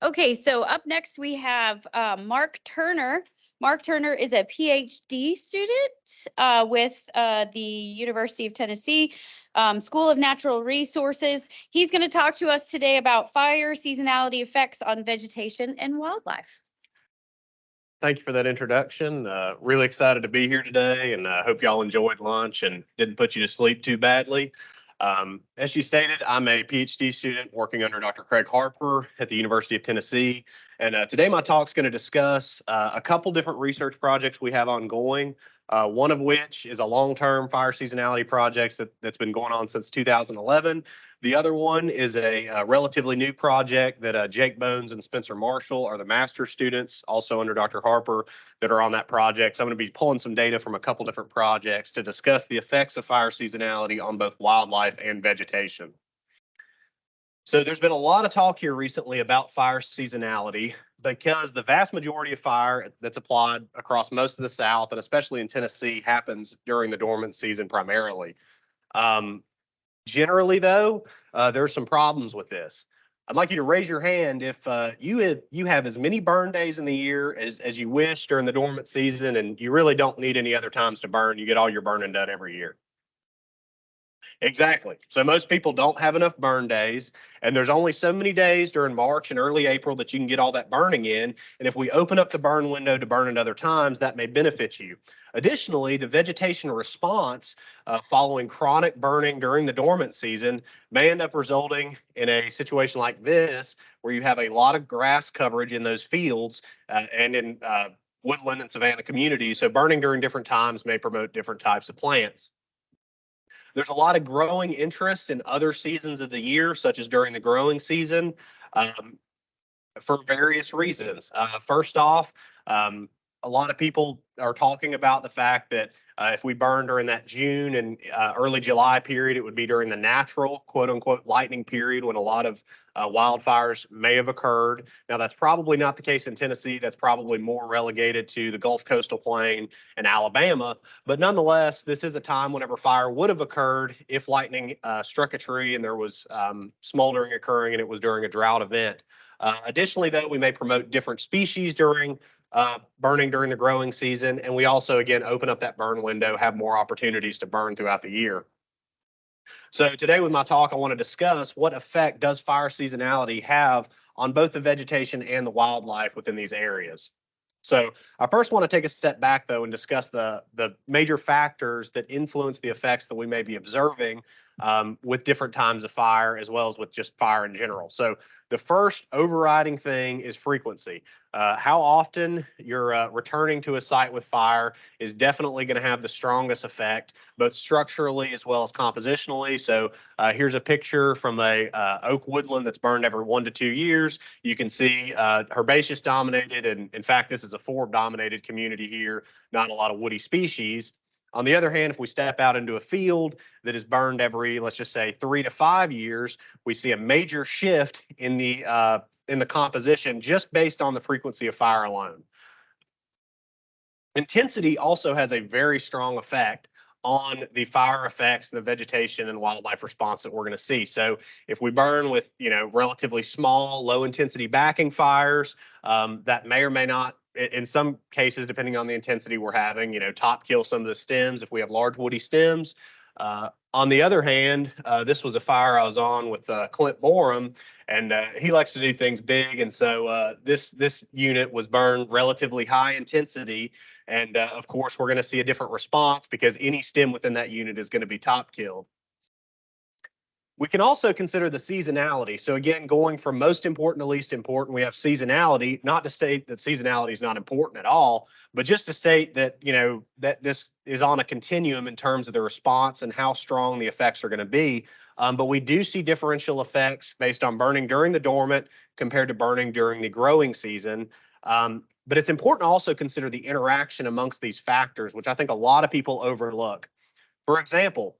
Okay, so up next we have Mark Turner. Mark Turner is a PhD student with the University of Tennessee School of Natural Resources. He's going to talk to us today about fire seasonality effects on vegetation and wildlife. Thank you for that introduction. Really excited to be here today, and I hope y'all enjoyed lunch and didn't put you to sleep too badly. As you stated, I'm a PhD student working under Dr. Craig Harper at the University of Tennessee. And today my talk is going to discuss a couple different research projects we have ongoing, one of which is a long-term fire seasonality project that's been going on since 2011. The other one is a relatively new project that Jake Bones and Spencer Marshall are the master students, also under Dr. Harper, that are on that project. So I'm going to be pulling some data from a couple different projects to discuss the effects of fire seasonality on both wildlife and vegetation. So there's been a lot of talk here recently about fire seasonality because the vast majority of fire that's applied across most of the South, and especially in Tennessee, happens during the dormant season primarily. Generally, though, there's some problems with this. I'd like you to raise your hand if you have as many burn days in the year as you wish during the dormant season, and you really don't need any other times to burn. You get all your burning done every year. Exactly. So most people don't have enough burn days, and there's only so many days during March and early April that you can get all that burning in. And if we open up the burn window to burn at other times, that may benefit you. Additionally, the vegetation response following chronic burning during the dormant season may end up resulting in a situation like this, where you have a lot of grass coverage in those fields and in woodland and savanna communities. So burning during different times may promote different types of plants. There's a lot of growing interest in other seasons of the year, such as during the growing season, for various reasons. First off, a lot of people are talking about the fact that if we burn during that June and early July period, it would be during the natural, quote unquote, lightning period when a lot of wildfires may have occurred. Now, that's probably not the case in Tennessee. That's probably more relegated to the Gulf Coastal Plain and Alabama. But nonetheless, this is a time whenever fire would have occurred if lightning struck a tree and there was smoldering occurring and it was during a drought event. Additionally, though, we may promote different species during burning during the growing season. And we also, again, open up that burn window, have more opportunities to burn throughout the year. So today with my talk, I want to discuss what effect does fire seasonality have on both the vegetation and the wildlife within these areas. So I first want to take a step back, though, and discuss the major factors that influence the effects that we may be observing with different times of fire, as well as with just fire in general. So the first overriding thing is frequency. How often you're returning to a site with fire is definitely going to have the strongest effect, both structurally as well as compositionally. So here's a picture from a oak woodland that's burned every 1 to 2 years. You can see herbaceous dominated, and in fact, this is a forb dominated community here, not a lot of woody species. On the other hand, if we step out into a field that is burned every, let's just say, 3 to 5 years, we see a major shift in the composition just based on the frequency of fire alone. Intensity also has a very strong effect on the fire effects and the vegetation and wildlife response that we're going to see. So if we burn with, relatively small, low intensity backing fires, that may or may not, in some cases, depending on the intensity we're having, top kill some of the stems if we have large woody stems. On the other hand, this was a fire I was on with Clint Borum, and he likes to do things big. And so this unit was burned relatively high intensity. And of course, we're going to see a different response because any stem within that unit is going to be top killed. We can also consider the seasonality. So again, going from most important to least important, we have seasonality, not to state that seasonality is not important at all, but just to state that, that this is on a continuum in terms of the response and how strong the effects are going to be. But we do see differential effects based on burning during the dormant compared to burning during the growing season. But it's important to also consider the interaction amongst these factors, which I think a lot of people overlook. For example,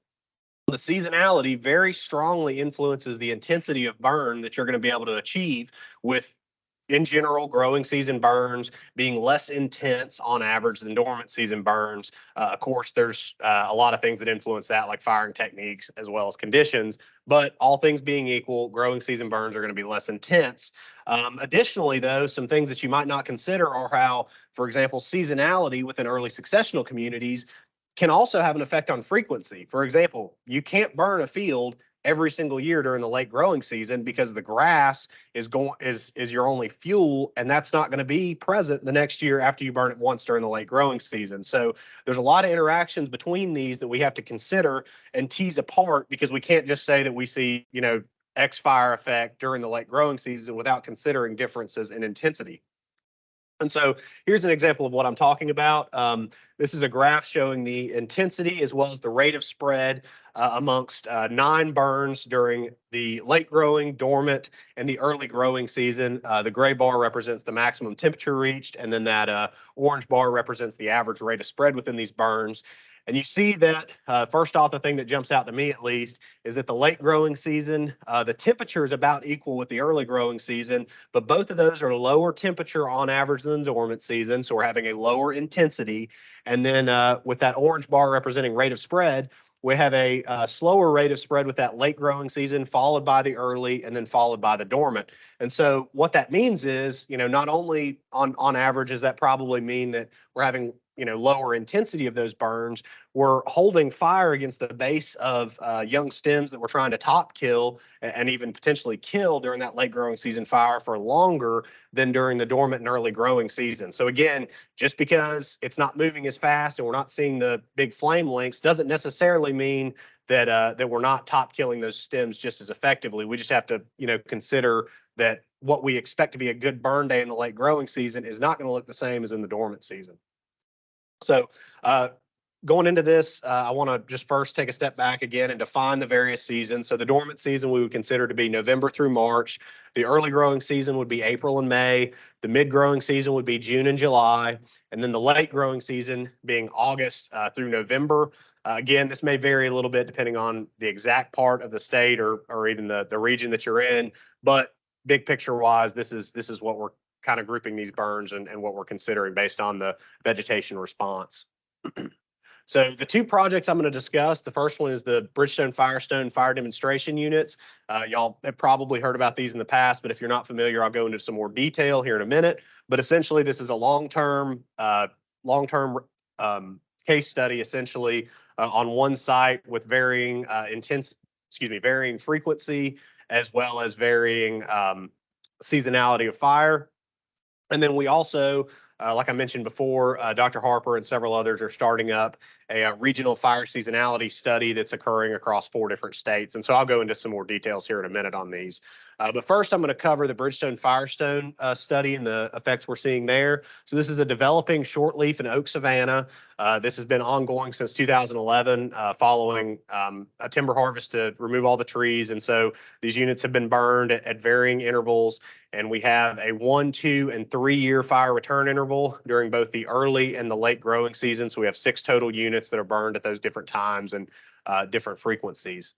the seasonality very strongly influences the intensity of burn that you're going to be able to achieve with in general, growing season burns being less intense on average than dormant season burns. Of course, there's a lot of things that influence that, like firing techniques as well as conditions. But all things being equal, growing season burns are going to be less intense. Additionally, though, some things that you might not consider are how, for example, seasonality within early successional communities can also have an effect on frequency. For example, you can't burn a field every single year during the late growing season because the grass is your only fuel, and that's not going to be present the next year after you burn it once during the late growing season. So there's a lot of interactions between these that we have to consider and tease apart, because we can't just say that we see, X fire effect during the late growing season without considering differences in intensity. And so here's an example of what I'm talking about. This is a graph showing the intensity as well as the rate of spread amongst 9 burns during the late growing, dormant, and the early growing season. The gray bar represents the maximum temperature reached, and then that orange bar represents the average rate of spread within these burns. And you see that, first off, the thing that jumps out to me at least is that the late growing season, the temperature is about equal with the early growing season, but both of those are lower temperature on average than the dormant season. So we're having a lower intensity. And then with that orange bar representing rate of spread, we have a slower rate of spread with that late growing season, followed by the early, and then followed by the dormant. And so what that means is, not only on average does that probably mean that we're having lower intensity of those burns, we're holding fire against the base of young stems that we're trying to top kill and even potentially kill during that late growing season fire for longer than during the dormant and early growing season. So again, just because it's not moving as fast and we're not seeing the big flame lengths doesn't necessarily mean that we're not top killing those stems just as effectively. We just have to consider that what we expect to be a good burn day in the late growing season is not going to look the same as in the dormant season. So going into this, I want to just first take a step back again and define the various seasons. So the dormant season we would consider to be November through March. The early growing season would be April and May. The mid growing season would be June and July. And then the late growing season being August through November. Again, this may vary a little bit depending on the exact part of the state or even the region that you're in. But big picture wise, this is what we're kind of grouping these burns and what we're considering based on the vegetation response. So the 2 projects I'm going to discuss, the first one is the Bridgestone Firestone fire demonstration units. Y'all have probably heard about these in the past, but if you're not familiar, I'll go into some more detail here in a minute. But essentially, this is a long-term case study, essentially on one site with varying varying frequency as well as varying seasonality of fire. And then we also, like I mentioned before, Dr. Harper and several others are starting up a regional fire seasonality study that's occurring across 4 different states. And so I'll go into some more details here in a minute on these. But first, I'm going to cover the Bridgestone Firestone study and the effects we're seeing there. So this is a developing shortleaf in oak savanna. This has been ongoing since 2011 following a timber harvest to remove all the trees. And so these units have been burned at varying intervals. And we have a 1, 2, and 3 year fire return interval during both the early and the late growing season. So we have 6 total units that are burned at those different times and different frequencies.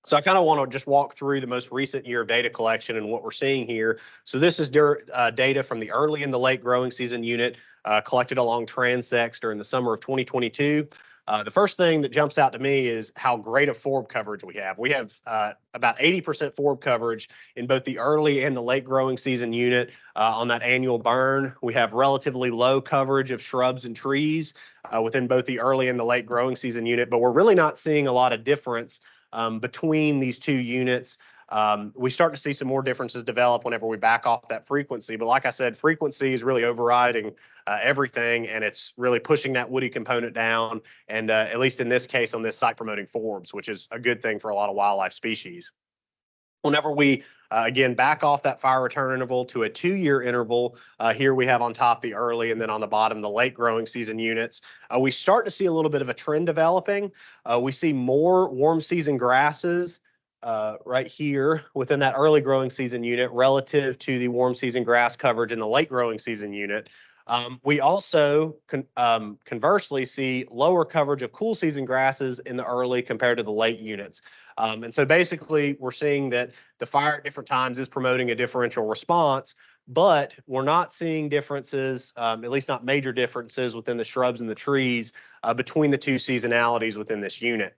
So I kind of want to just walk through the most recent year of data collection and what we're seeing here. So this is data from the early and the late growing season unit collected along transects during the summer of 2022. The first thing that jumps out to me is how great a forb coverage we have. We have about 80% forb coverage in both the early and the late growing season unit on that annual burn. We have relatively low coverage of shrubs and trees within both the early and the late growing season unit, but we're really not seeing a lot of difference between these 2 units. We start to see some more differences develop whenever we back off that frequency. But like I said, frequency is really overriding everything, and it's really pushing that woody component down. And at least in this case, on this site promoting forbs, which is a good thing for a lot of wildlife species. Whenever we, again, back off that fire return interval to a 2 year interval, here we have on top the early and then on the bottom the late growing season units, we start to see a little bit of a trend developing. We see more warm season grasses right here within that early growing season unit relative to the warm season grass coverage in the late growing season unit. We also conversely see lower coverage of cool season grasses in the early compared to the late units. And so basically we're seeing that the fire at different times is promoting a differential response, but we're not seeing differences, at least not major differences within the shrubs and the trees between the two seasonalities within this unit.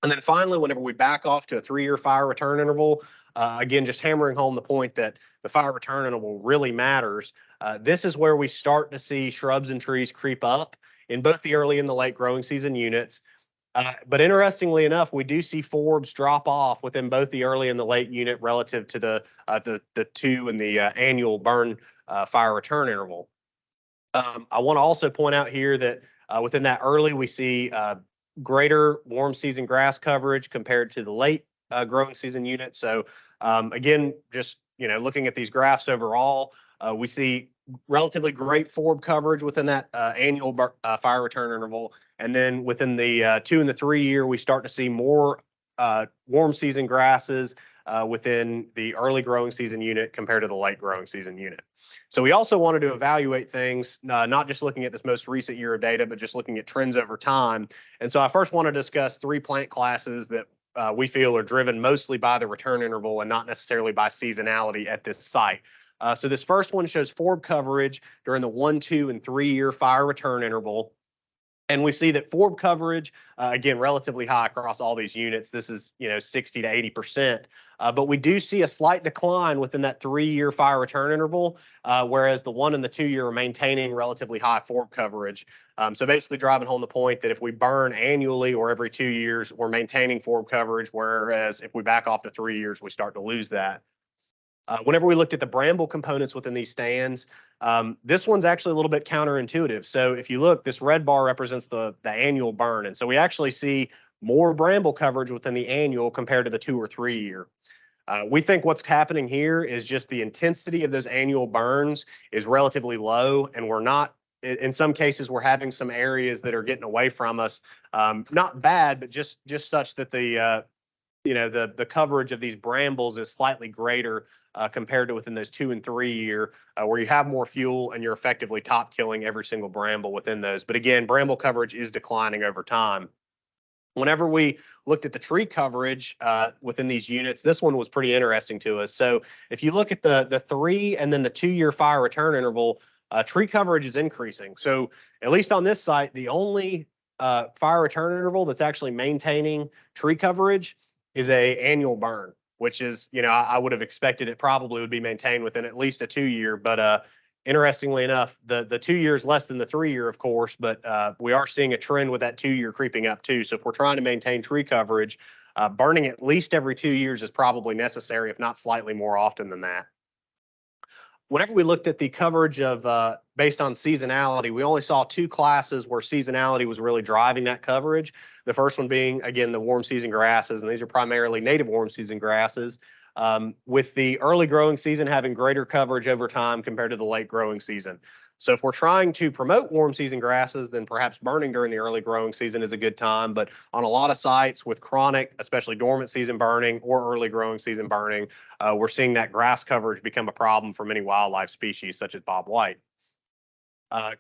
And then finally, whenever we back off to a 3-year fire return interval, again, just hammering home the point that the fire return interval really matters. This is where we start to see shrubs and trees creep up in both the early and the late growing season units. But interestingly enough, we do see forbs drop off within both the early and the late unit relative to the 2 and the annual burn fire return interval. I want to also point out here that within that early, we see greater warm season grass coverage compared to the late growing season unit. So again, just looking at these graphs overall, we see relatively great forb coverage within that annual fire return interval. And then within the 2 and the 3 year, we start to see more warm season grasses within the early growing season unit compared to the late growing season unit. So we also wanted to evaluate things, not just looking at this most recent year of data, but just looking at trends over time. And so I first want to discuss 3 plant classes that we feel are driven mostly by the return interval and not necessarily by seasonality at this site. So this first one shows forb coverage during the 1, 2, and 3 year fire return interval. And we see that forb coverage, again, relatively high across all these units. This is, 60 to 80%. But we do see a slight decline within that 3 year fire return interval, whereas the 1 and the 2 year are maintaining relatively high forb coverage. So basically driving home the point that if we burn annually or every 2 years, we're maintaining forb coverage, whereas if we back off to 3 years, we start to lose that. Whenever we looked at the bramble components within these stands, this one's actually a little bit counterintuitive. So if you look, this red bar represents the annual burn. And so we actually see more bramble coverage within the annual compared to the 2 or 3 year. We think what's happening here is just the intensity of those annual burns is relatively low, and we're not, in some cases, we're having some areas that are getting away from us. Not bad, but just such that the coverage of these brambles is slightly greater compared to within those 2 and 3 year, where you have more fuel and you're effectively top killing every single bramble within those. But again, bramble coverage is declining over time. Whenever we looked at the tree coverage within these units, this one was pretty interesting to us. So if you look at the 3 and then the 2 year fire return interval, tree coverage is increasing. So at least on this site, the only fire return interval that's actually maintaining tree coverage is a annual burn, which is, I would have expected it probably would be maintained within at least a 2 year. But interestingly enough, the 2 years less than the 3 year, of course, but we are seeing a trend with that 2 year creeping up too. So if we're trying to maintain tree coverage, burning at least every 2 years is probably necessary, if not slightly more often than that. Whenever we looked at the coverage of based on seasonality, we only saw 2 classes where seasonality was really driving that coverage. The first one being, again, the warm season grasses, and these are primarily native warm season grasses, with the early growing season having greater coverage over time compared to the late growing season. So if we're trying to promote warm season grasses, then perhaps burning during the early growing season is a good time. But on a lot of sites with chronic, especially dormant season burning or early growing season burning, we're seeing that grass coverage become a problem for many wildlife species such as bobwhite.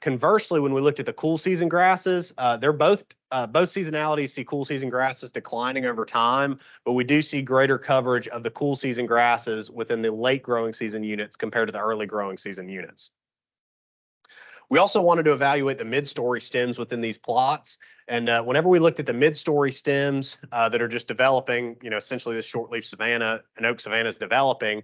Conversely, when we looked at the cool season grasses, they're both seasonalities see cool season grasses declining over time, but we do see greater coverage of the cool season grasses within the late growing season units compared to the early growing season units. We also wanted to evaluate the mid-story stems within these plots. And whenever we looked at the mid-story stems that are just developing, essentially the shortleaf savanna and oak savanna is developing,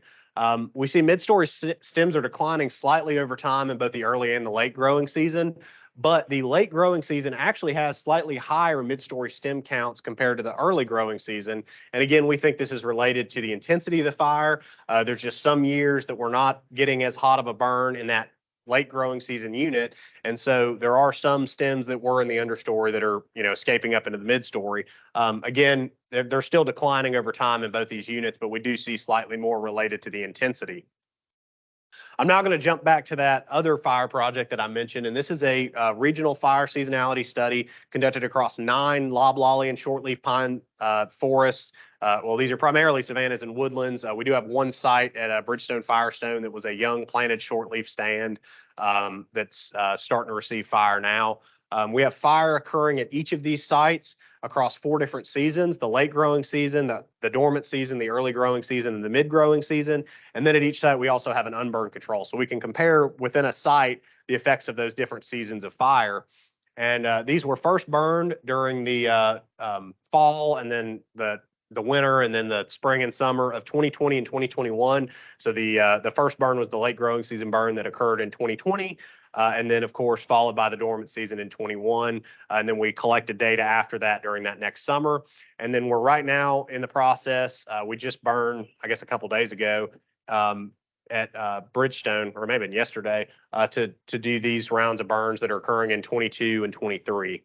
we see mid-story stems are declining slightly over time in both the early and the late growing season. But the late growing season actually has slightly higher mid-story stem counts compared to the early growing season. And again, we think this is related to the intensity of the fire. There's just some years that we're not getting as hot of a burn in that late growing season unit. And so there are some stems that were in the understory that are, escaping up into the mid-story. Again, they're still declining over time in both these units, but we do see slightly more related to the intensity. I'm now going to jump back to that other fire project that I mentioned, and this is a regional fire seasonality study conducted across 9 loblolly and shortleaf pine forests. Well, these are primarily savannas and woodlands. We do have one site at Bridgestone Firestone that was a young planted shortleaf stand that's starting to receive fire now. We have fire occurring at each of these sites across 4 different seasons: the late growing season, the dormant season, the early growing season, and the mid growing season. And then at each site, we also have an unburned control. So we can compare within a site the effects of those different seasons of fire. And these were first burned during the fall, and then the winter, and then the spring and summer of 2020 and 2021. So the first burn was the late growing season burn that occurred in 2020. And then, of course, followed by the dormant season in 21. And then we collected data after that during that next summer. And then we're right now in the process. We just burned, I guess, a couple days ago at Bridgestone, or maybe yesterday, to do these rounds of burns that are occurring in 22 and 23.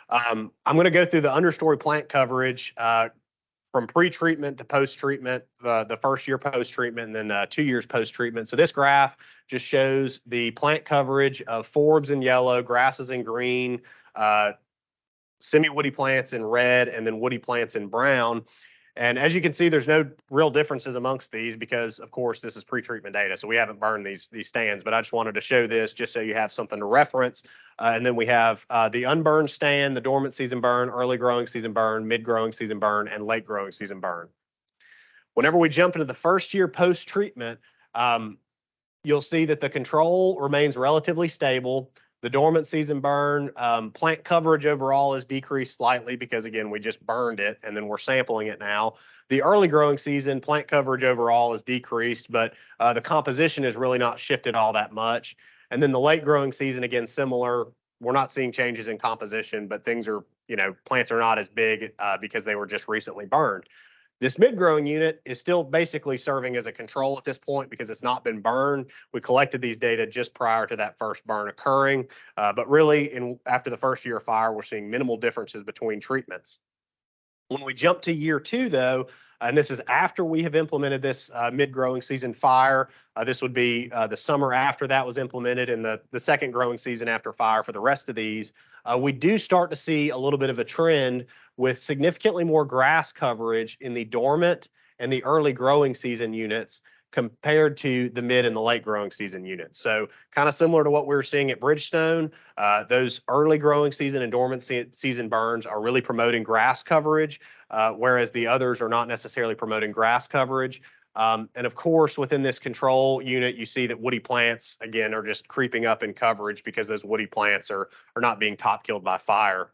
I'm going to go through the understory plant coverage from pre-treatment to post-treatment, the first year post-treatment, and then 2 years post-treatment. So this graph just shows the plant coverage of forbs in yellow, grasses in green, semi-woody plants in red, and then woody plants in brown. And as you can see, there's no real differences amongst these because, of course, this is pre-treatment data. So we haven't burned these stands, but I just wanted to show this just so you have something to reference. And then we have the unburned stand, the dormant season burn, early growing season burn, mid growing season burn, and late growing season burn. Whenever we jump into the first year post-treatment, you'll see that the control remains relatively stable. The dormant season burn, plant coverage overall is decreased slightly because, again, we just burned it and then we're sampling it now. The early growing season, plant coverage overall is decreased, but the composition has really not shifted all that much. And then the late growing season, again, similar. We're not seeing changes in composition, but things are, plants are not as big because they were just recently burned. This mid-growing unit is still basically serving as a control at this point because it's not been burned. We collected these data just prior to that first burn occurring, but really after the first year of fire, we're seeing minimal differences between treatments. When we jump to year 2, though, and this is after we have implemented this mid-growing season fire, this would be the summer after that was implemented and the second growing season after fire for the rest of these, we do start to see a little bit of a trend with significantly more grass coverage in the dormant and the early growing season units compared to the mid and the late growing season units. So kind of similar to what we were seeing at Bridgestone, those early growing season and dormant season burns are really promoting grass coverage, whereas the others are not necessarily promoting grass coverage. And of course, within this control unit, you see that woody plants, again, are just creeping up in coverage because those woody plants are not being top killed by fire.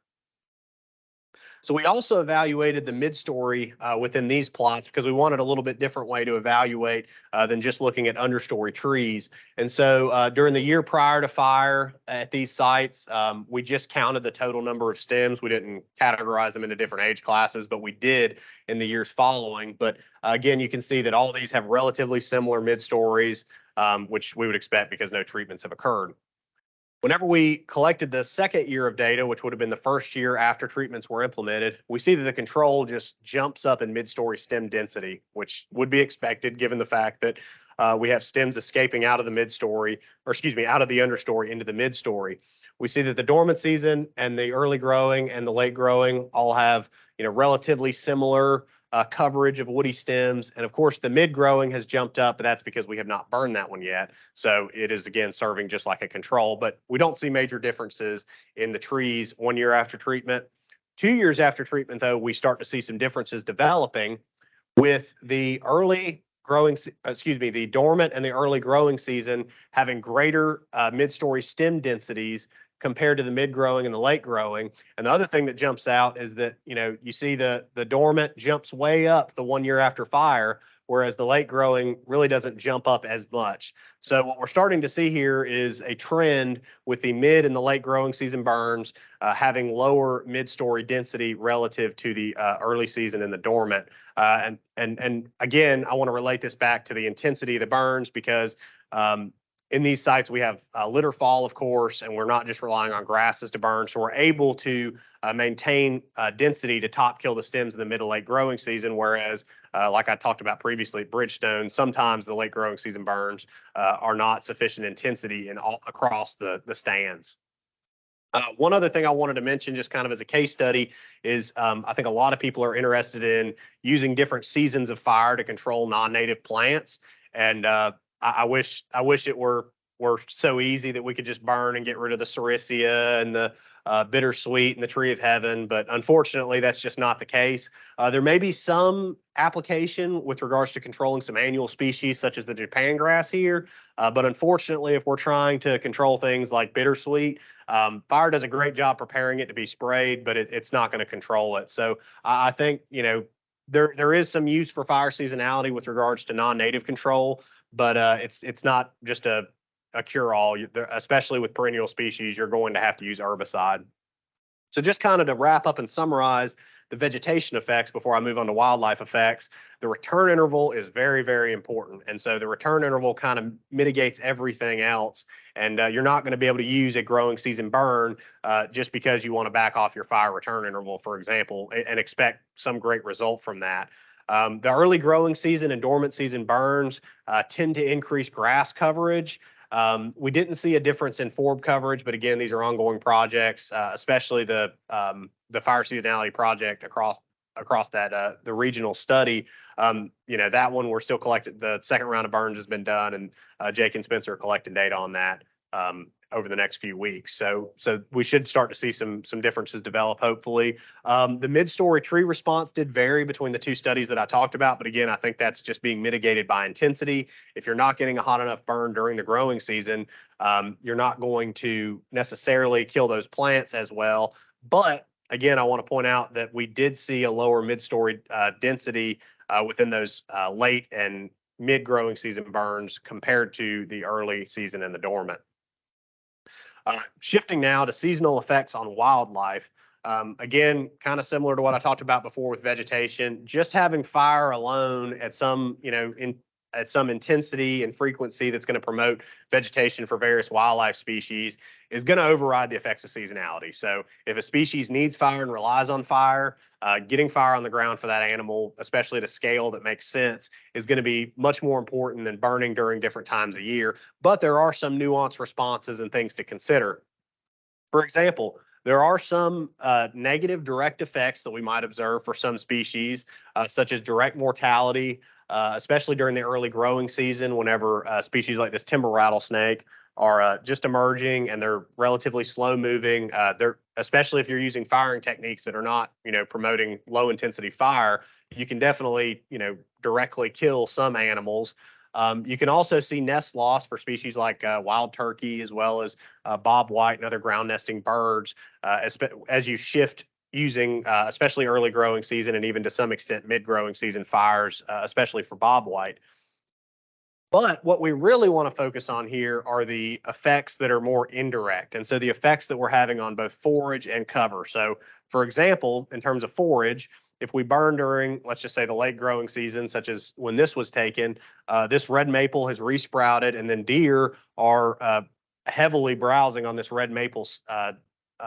So we also evaluated the mid-story within these plots because we wanted a little bit different way to evaluate than just looking at understory trees. And so during the year prior to fire at these sites, we just counted the total number of stems. We didn't categorize them into different age classes, but we did in the years following. But again, you can see that all these have relatively similar mid-stories, which we would expect because no treatments have occurred. Whenever we collected the second year of data, which would have been the first year after treatments were implemented, we see that the control just jumps up in mid-story stem density, which would be expected given the fact that we have stems escaping out of the mid-story, or excuse me, out of the understory into the mid-story. We see that the dormant season and the early growing and the late growing all have, relatively similar coverage of woody stems. And of course, the mid-growing has jumped up, but that's because we have not burned that one yet. So it is, again, serving just like a control, but we don't see major differences in the trees 1 year after treatment. 2 years after treatment, though, we start to see some differences developing with the the dormant and the early growing season having greater mid-story stem densities compared to the mid-growing and the late growing. And the other thing that jumps out is that, you see the dormant jumps way up the 1 year after fire, whereas the late growing really doesn't jump up as much. So what we're starting to see here is a trend with the mid and the late growing season burns having lower mid-story density relative to the early season and the dormant. And again, I want to relate this back to the intensity of the burns because in these sites, we have litter fall, of course, and we're not just relying on grasses to burn. So we're able to maintain density to top kill the stems in the mid to late growing season. Whereas, like I talked about previously at Bridgestone, sometimes the late growing season burns are not sufficient intensity across the stands. One other thing I wanted to mention, just kind of as a case study, is I think a lot of people are interested in using different seasons of fire to control non-native plants. And I wish it were were so easy that we could just burn and get rid of the sericea and the bittersweet and the tree of heaven. But unfortunately, that's just not the case. There may be some application with regards to controlling some annual species such as the Japan grass here. But unfortunately, if we're trying to control things like bittersweet, fire does a great job preparing it to be sprayed, but it's not going to control it. So I think, there is some use for fire seasonality with regards to non-native control, but it's not just a cure-all. Especially with perennial species, you're going to have to use herbicide. So just kind of to wrap up and summarize the vegetation effects before I move on to wildlife effects, the return interval is very, very important. And so the return interval kind of mitigates everything else. And you're not going to be able to use a growing season burn just because you want to back off your fire return interval, for example, and expect some great result from that. The early growing season and dormant season burns tend to increase grass coverage. We didn't see a difference in forb coverage, but again, these are ongoing projects, especially the fire seasonality project across that the regional study. That one we're still collecting. The second round of burns has been done, and Jake and Spencer are collecting data on that over the next few weeks. So we should start to see some differences develop, hopefully. The mid-story tree response did vary between the two studies that I talked about, but again, I think that's just being mitigated by intensity. If you're not getting a hot enough burn during the growing season, you're not going to necessarily kill those plants as well. But again, I want to point out that we did see a lower mid-story density within those late and mid-growing season burns compared to the early season and the dormant. Shifting now to seasonal effects on wildlife. Again, kind of similar to what I talked about before with vegetation, just having fire alone at some, at some intensity and frequency that's going to promote vegetation for various wildlife species is going to override the effects of seasonality. So if a species needs fire and relies on fire, getting fire on the ground for that animal, especially at a scale that makes sense, is going to be much more important than burning during different times of year. But there are some nuanced responses and things to consider. For example, there are some negative direct effects that we might observe for some species, such as direct mortality, especially during the early growing season, whenever species like this timber rattlesnake are just emerging and they're relatively slow moving. Especially if you're using firing techniques that are not, promoting low intensity fire, you can definitely, directly kill some animals. You can also see nest loss for species like wild turkey, as well as bobwhite and other ground nesting birds, as you shift using especially early growing season and even to some extent mid-growing season fires, especially for bobwhite. But what we really want to focus on here are the effects that are more indirect. And so the effects that we're having on both forage and cover. So for example, in terms of forage, if we burn during, let's just say, the late growing season, such as when this was taken, this red maple has resprouted, and then deer are heavily browsing on this red maple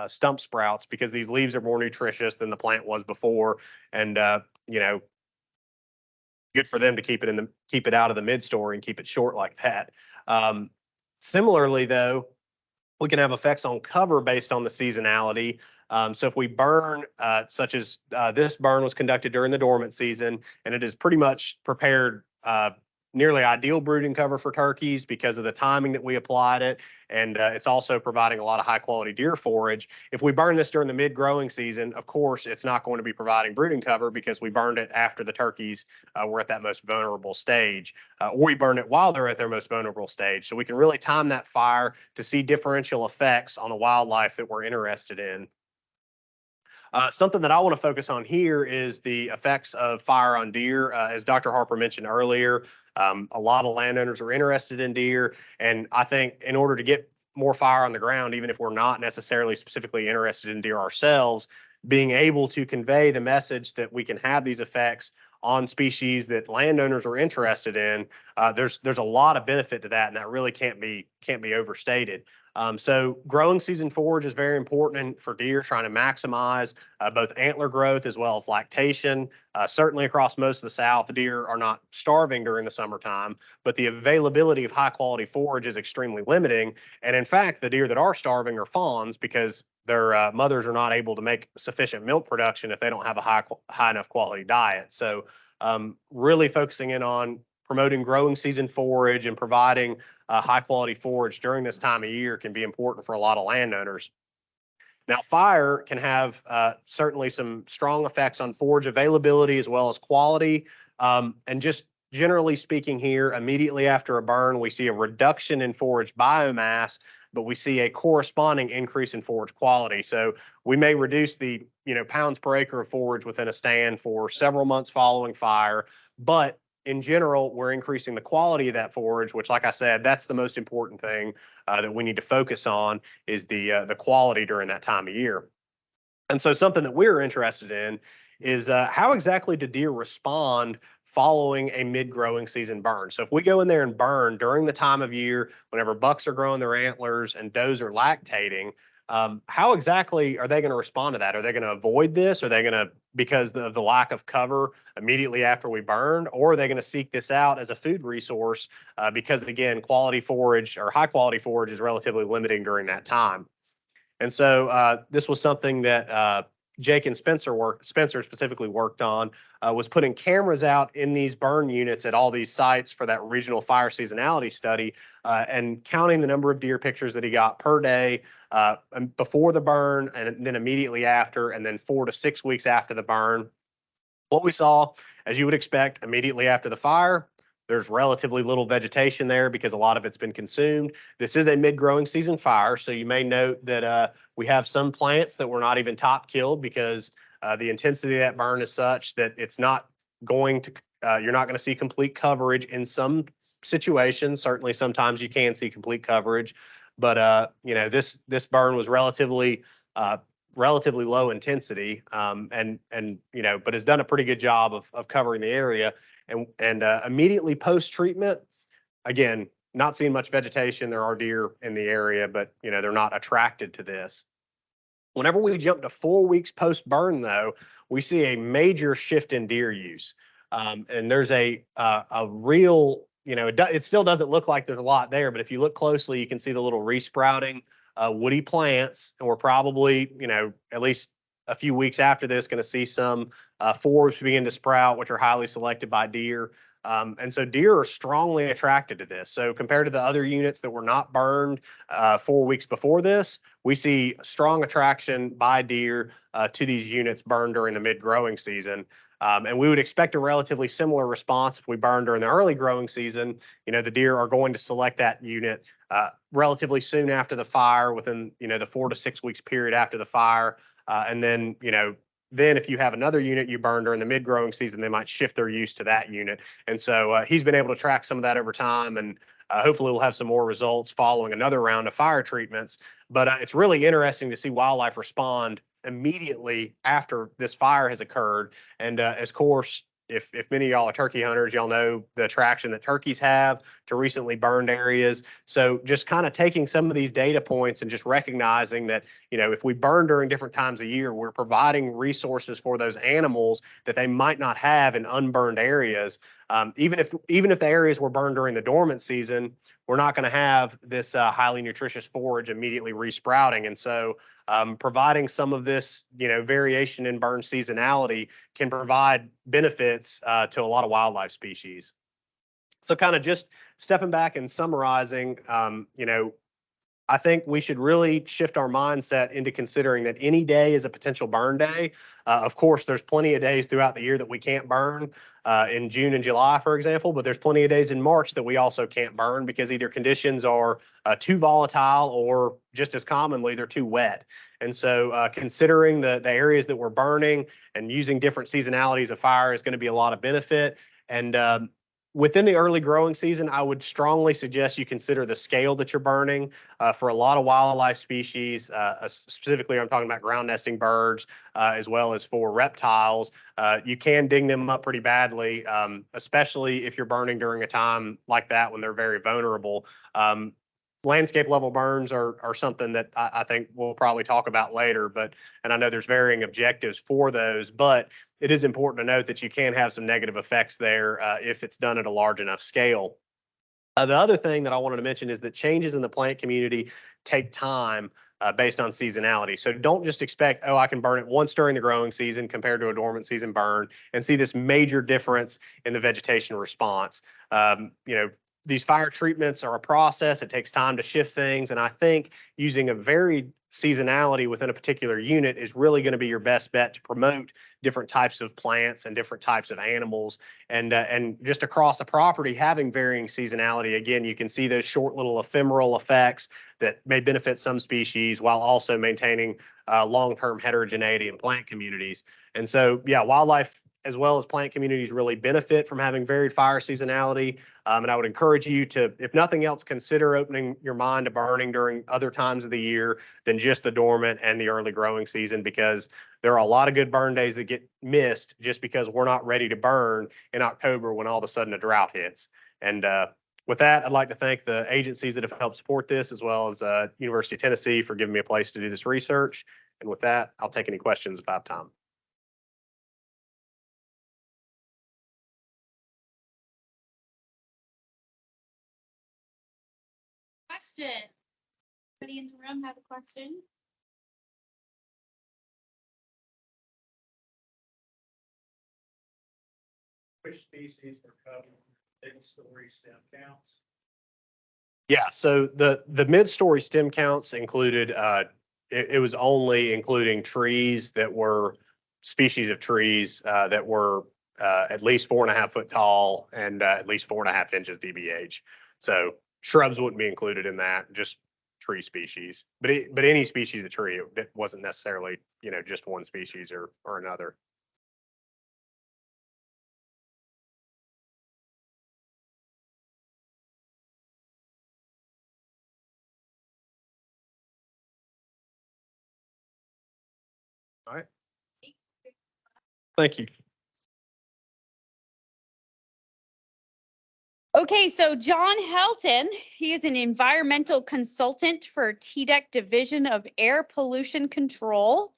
stump sprouts because these leaves are more nutritious than the plant was before. And, good for them to keep it out of the mid-story and keep it short like that. Similarly, though, we can have effects on cover based on the seasonality. So if we burn, such as this burn was conducted during the dormant season, and it is pretty much prepared nearly ideal brooding cover for turkeys because of the timing that we applied it. And it's also providing a lot of high quality deer forage. If we burn this during the mid growing season, of course, it's not going to be providing brooding cover because we burned it after the turkeys were at that most vulnerable stage, or we burned it while they're at their most vulnerable stage. So we can really time that fire to see differential effects on the wildlife that we're interested in. Something that I want to focus on here is the effects of fire on deer. As Dr. Harper mentioned earlier, a lot of landowners are interested in deer, and I think in order to get more fire on the ground, even if we're not necessarily specifically interested in deer ourselves, being able to convey the message that we can have these effects on species that landowners are interested in, there's a lot of benefit to that, and that really can't be overstated. So growing season forage is very important for deer, trying to maximize both antler growth as well as lactation. Certainly across most of the South, deer are not starving during the summertime, but the availability of high quality forage is extremely limiting. And in fact, the deer that are starving are fawns because their mothers are not able to make sufficient milk production if they don't have a high enough quality diet. So really focusing in on promoting growing season forage and providing high quality forage during this time of year can be important for a lot of landowners. Now, fire can have certainly some strong effects on forage availability as well as quality. And just generally speaking here, immediately after a burn, we see a reduction in forage biomass, but we see a corresponding increase in forage quality. So we may reduce the pounds per acre of forage within a stand for several months following fire, but in general, we're increasing the quality of that forage, which, like I said, that's the most important thing that we need to focus on is the quality during that time of year. And so something that we're interested in is how exactly do deer respond following a mid-growing season burn? So if we go in there and burn during the time of year, whenever bucks are growing their antlers and does are lactating, how exactly are they going to respond to that? Are they going to avoid this? Are they going to, because of the lack of cover immediately after we burned, or are they going to seek this out as a food resource? Because again, quality forage or high quality forage is relatively limiting during that time. And so this was something that Jake and Spencer specifically worked on, was putting cameras out in these burn units at all these sites for that regional fire seasonality study, and counting the number of deer pictures that he got per day before the burn and then immediately after, and then 4 to 6 weeks after the burn. What we saw, as you would expect, immediately after the fire, there's relatively little vegetation there because a lot of it's been consumed. This is a mid-growing season fire, so you may note that we have some plants that were not even top killed because the intensity of that burn is such that it's not going to, you're not going to see complete coverage in some situations. Certainly, sometimes you can see complete coverage, but this burn was relatively low intensity, but has done a pretty good job of covering the area. And immediately post-treatment, again, not seeing much vegetation. There are deer in the area, but they're not attracted to this. Whenever we jump to 4 weeks post-burn, though, we see a major shift in deer use. And there's a real, it still doesn't look like there's a lot there, but if you look closely, you can see the little resprouting woody plants, and we're probably, at least a few weeks after this, going to see some forbs begin to sprout, which are highly selected by deer. And so deer are strongly attracted to this. So compared to the other units that were not burned 4 weeks before this, we see strong attraction by deer to these units burned during the mid-growing season. And we would expect a relatively similar response if we burn during the early growing season. The deer are going to select that unit relatively soon after the fire, within the 4 to 6 weeks period after the fire. And then, then if you have another unit you burn during the mid-growing season, they might shift their use to that unit. And so he's been able to track some of that over time, and hopefully we'll have some more results following another round of fire treatments. But it's really interesting to see wildlife respond immediately after this fire has occurred. And of course, if many of y'all are turkey hunters, y'all know the attraction that turkeys have to recently burned areas. So just kind of taking some of these data points and just recognizing that, if we burn during different times of year, we're providing resources for those animals that they might not have in unburned areas. Even if the areas were burned during the dormant season, we're not going to have this highly nutritious forage immediately resprouting. And so providing some of this, variation in burn seasonality can provide benefits to a lot of wildlife species. So kind of just stepping back and summarizing, I think we should really shift our mindset into considering that any day is a potential burn day. Of course, there's plenty of days throughout the year that we can't burn in June and July, for example, but there's plenty of days in March that we also can't burn because either conditions are too volatile or, just as commonly, they're too wet. And so considering the areas that we're burning and using different seasonalities of fire is going to be a lot of benefit. And within the early growing season, I would strongly suggest you consider the scale that you're burning for a lot of wildlife species. Specifically, I'm talking about ground nesting birds, as well as for reptiles. You can ding them up pretty badly, especially if you're burning during a time like that when they're very vulnerable. Landscape level burns are something that I think we'll probably talk about later, and I know there's varying objectives for those, but it is important to note that you can have some negative effects there if it's done at a large enough scale. The other thing that I wanted to mention is that changes in the plant community take time. based on seasonality. So don't just expect, oh, I can burn it once during the growing season compared to a dormant season burn and see this major difference in the vegetation response. These fire treatments are a process. It takes time to shift things. And I think using a varied seasonality within a particular unit is really going to be your best bet to promote different types of plants and different types of animals. And just across a property, having varying seasonality, again, you can see those short little ephemeral effects that may benefit some species while also maintaining long-term heterogeneity in plant communities. And so, yeah, wildlife as well as plant communities really benefit from having varied fire seasonality. And I would encourage you to, if nothing else, consider opening your mind to burning during other times of the year than just the dormant and the early growing season, because there are a lot of good burn days that get missed just because we're not ready to burn in October when all of a sudden a drought hits. And with that, I'd like to thank the agencies that have helped support this, as well as University of Tennessee for giving me a place to do this research. And with that, I'll take any questions if I have time. Question. Anybody in the room have a question? Which species are covered in mid-story stem counts? Yeah, so the mid-story stem counts included, it was only including trees that were species of trees that were at least 4.5 foot tall and at least 4.5 inches DBH. So shrubs wouldn't be included in that, just tree species. But any species of tree, it wasn't necessarily, just one species or another. All right. Thank you. Okay, so John Helton, he is an environmental consultant for TDEC Division of Air Pollution Control,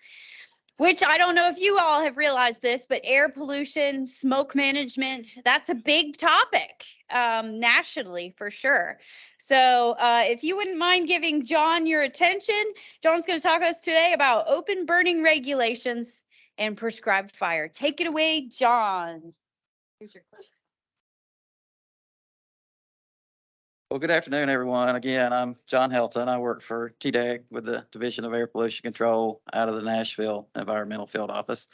which I don't know if you all have realized this, but air pollution, smoke management, that's a big topic nationally for sure. So if you wouldn't mind giving John your attention, John's going to talk to us today about open burning regulations and prescribed fire. Take it away, John. Here's your question. Well, good afternoon, everyone. Again, I'm John Helton. I work for TDEC with the Division of Air Pollution Control out of the Nashville Environmental Field Office.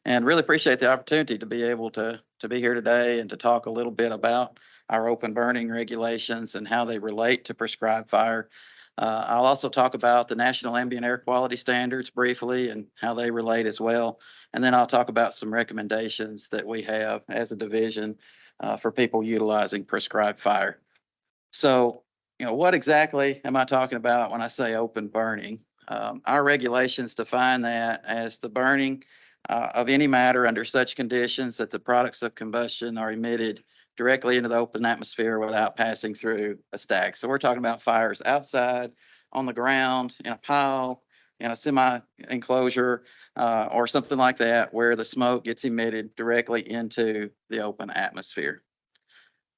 And really appreciate the opportunity to be able to be here today and to talk a little bit about our open burning regulations and how they relate to prescribed fire. I'll also talk about the National Ambient Air Quality Standards briefly and how they relate as well. And then I'll talk about some recommendations that we have as a division for people utilizing prescribed fire. So, what exactly am I talking about when I say open burning? Our regulations define that as the burning of any matter under such conditions that the products of combustion are emitted directly into the open atmosphere without passing through a stack. So we're talking about fires outside, on the ground, in a pile, in a semi-enclosure, or something like that, where the smoke gets emitted directly into the open atmosphere.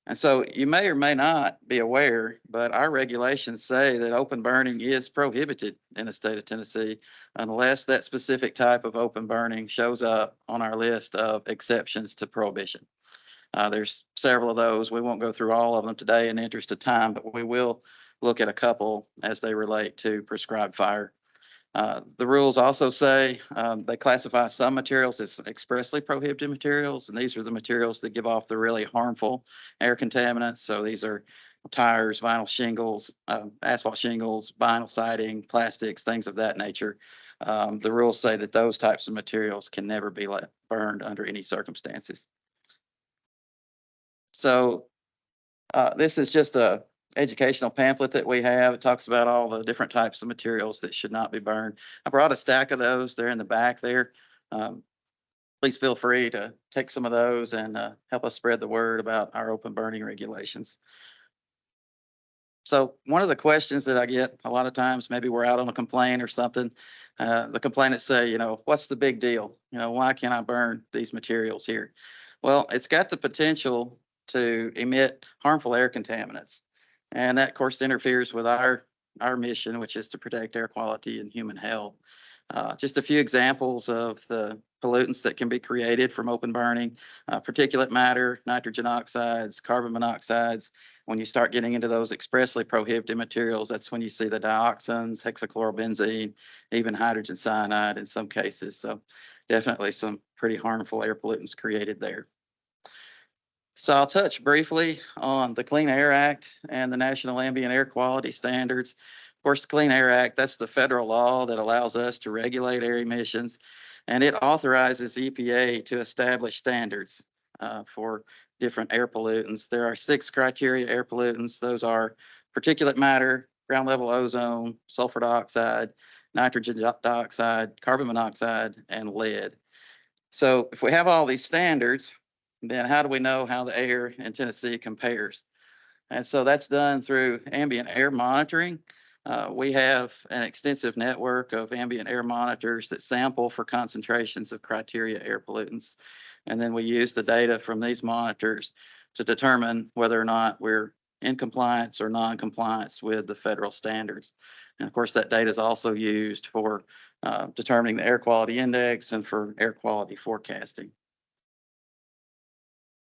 And so you may or may not be aware, but our regulations say that open burning is prohibited in the state of Tennessee unless that specific type of open burning shows up on our list of exceptions to prohibition. There's several of those. We won't go through all of them today in the interest of time, but we will look at a couple as they relate to prescribed fire. The rules also say they classify some materials as expressly prohibited materials, and these are the materials that give off the really harmful air contaminants. So these are tires, vinyl shingles, asphalt shingles, vinyl siding, plastics, things of that nature. The rules say that those types of materials can never be burned under any circumstances. So this is just a educational pamphlet that we have. It talks about all the different types of materials that should not be burned. I brought a stack of those. They're in the back there. Please feel free to take some of those and help us spread the word about our open burning regulations. So one of the questions that I get a lot of times, maybe we're out on a complaint or something, the complainants say, what's the big deal? Why can't I burn these materials here? Well, it's got the potential to emit harmful air contaminants. And that, of course, interferes with our our mission, which is to protect air quality and human health. Just a few examples of the pollutants that can be created from open burning: particulate matter, nitrogen oxides, carbon monoxides. When you start getting into those expressly prohibited materials, that's when you see the dioxins, hexachlorobenzene, even hydrogen cyanide in some cases. So definitely some pretty harmful air pollutants created there. So I'll touch briefly on the Clean Air Act and the National Ambient Air Quality Standards. Of course, the Clean Air Act, that's the federal law that allows us to regulate air emissions, and it authorizes EPA to establish standards for different air pollutants. There are 6 criteria air pollutants. Those are particulate matter, ground level ozone, sulfur dioxide, nitrogen dioxide, carbon monoxide, and lead. So if we have all these standards, then how do we know how the air in Tennessee compares? And so that's done through ambient air monitoring. We have an extensive network of ambient air monitors that sample for concentrations of criteria air pollutants. And then we use the data from these monitors to determine whether or not we're in compliance or non-compliance with the federal standards. And of course, that data is also used for determining the air quality index and for air quality forecasting.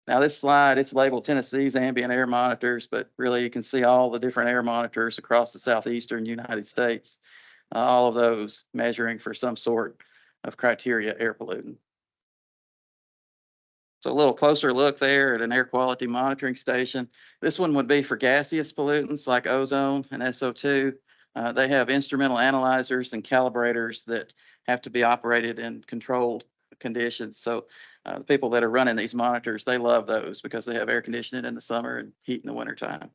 Now this slide, it's labeled Tennessee's ambient air monitors, but really you can see all the different air monitors across the southeastern United States, all of those measuring for some sort of criteria air pollutant. So a little closer look there at an air quality monitoring station. This one would be for gaseous pollutants like ozone and SO2. They have instrumental analyzers and calibrators that have to be operated in controlled conditions. So the people that are running these monitors, they love those because they have air conditioning in the summer and heat in the wintertime.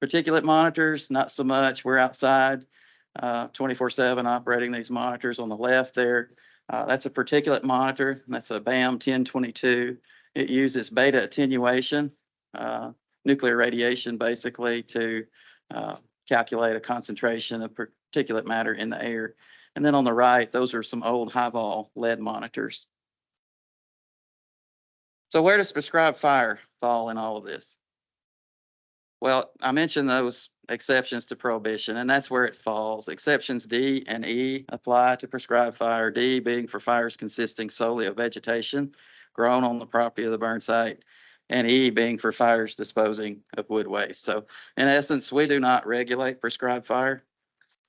Particulate monitors, not so much. We're outside 24/7 operating these monitors. On the left there, that's a particulate monitor. That's a BAM 1022. It uses beta attenuation, nuclear radiation, basically, to calculate a concentration of particulate matter in the air. And then on the right, those are some old high-vol lead monitors. So where does prescribed fire fall in all of this? Well, I mentioned those exceptions to prohibition, and that's where it falls. Exceptions D and E apply to prescribed fire, D being for fires consisting solely of vegetation grown on the property of the burn site, and E being for fires disposing of wood waste. So in essence, we do not regulate prescribed fire.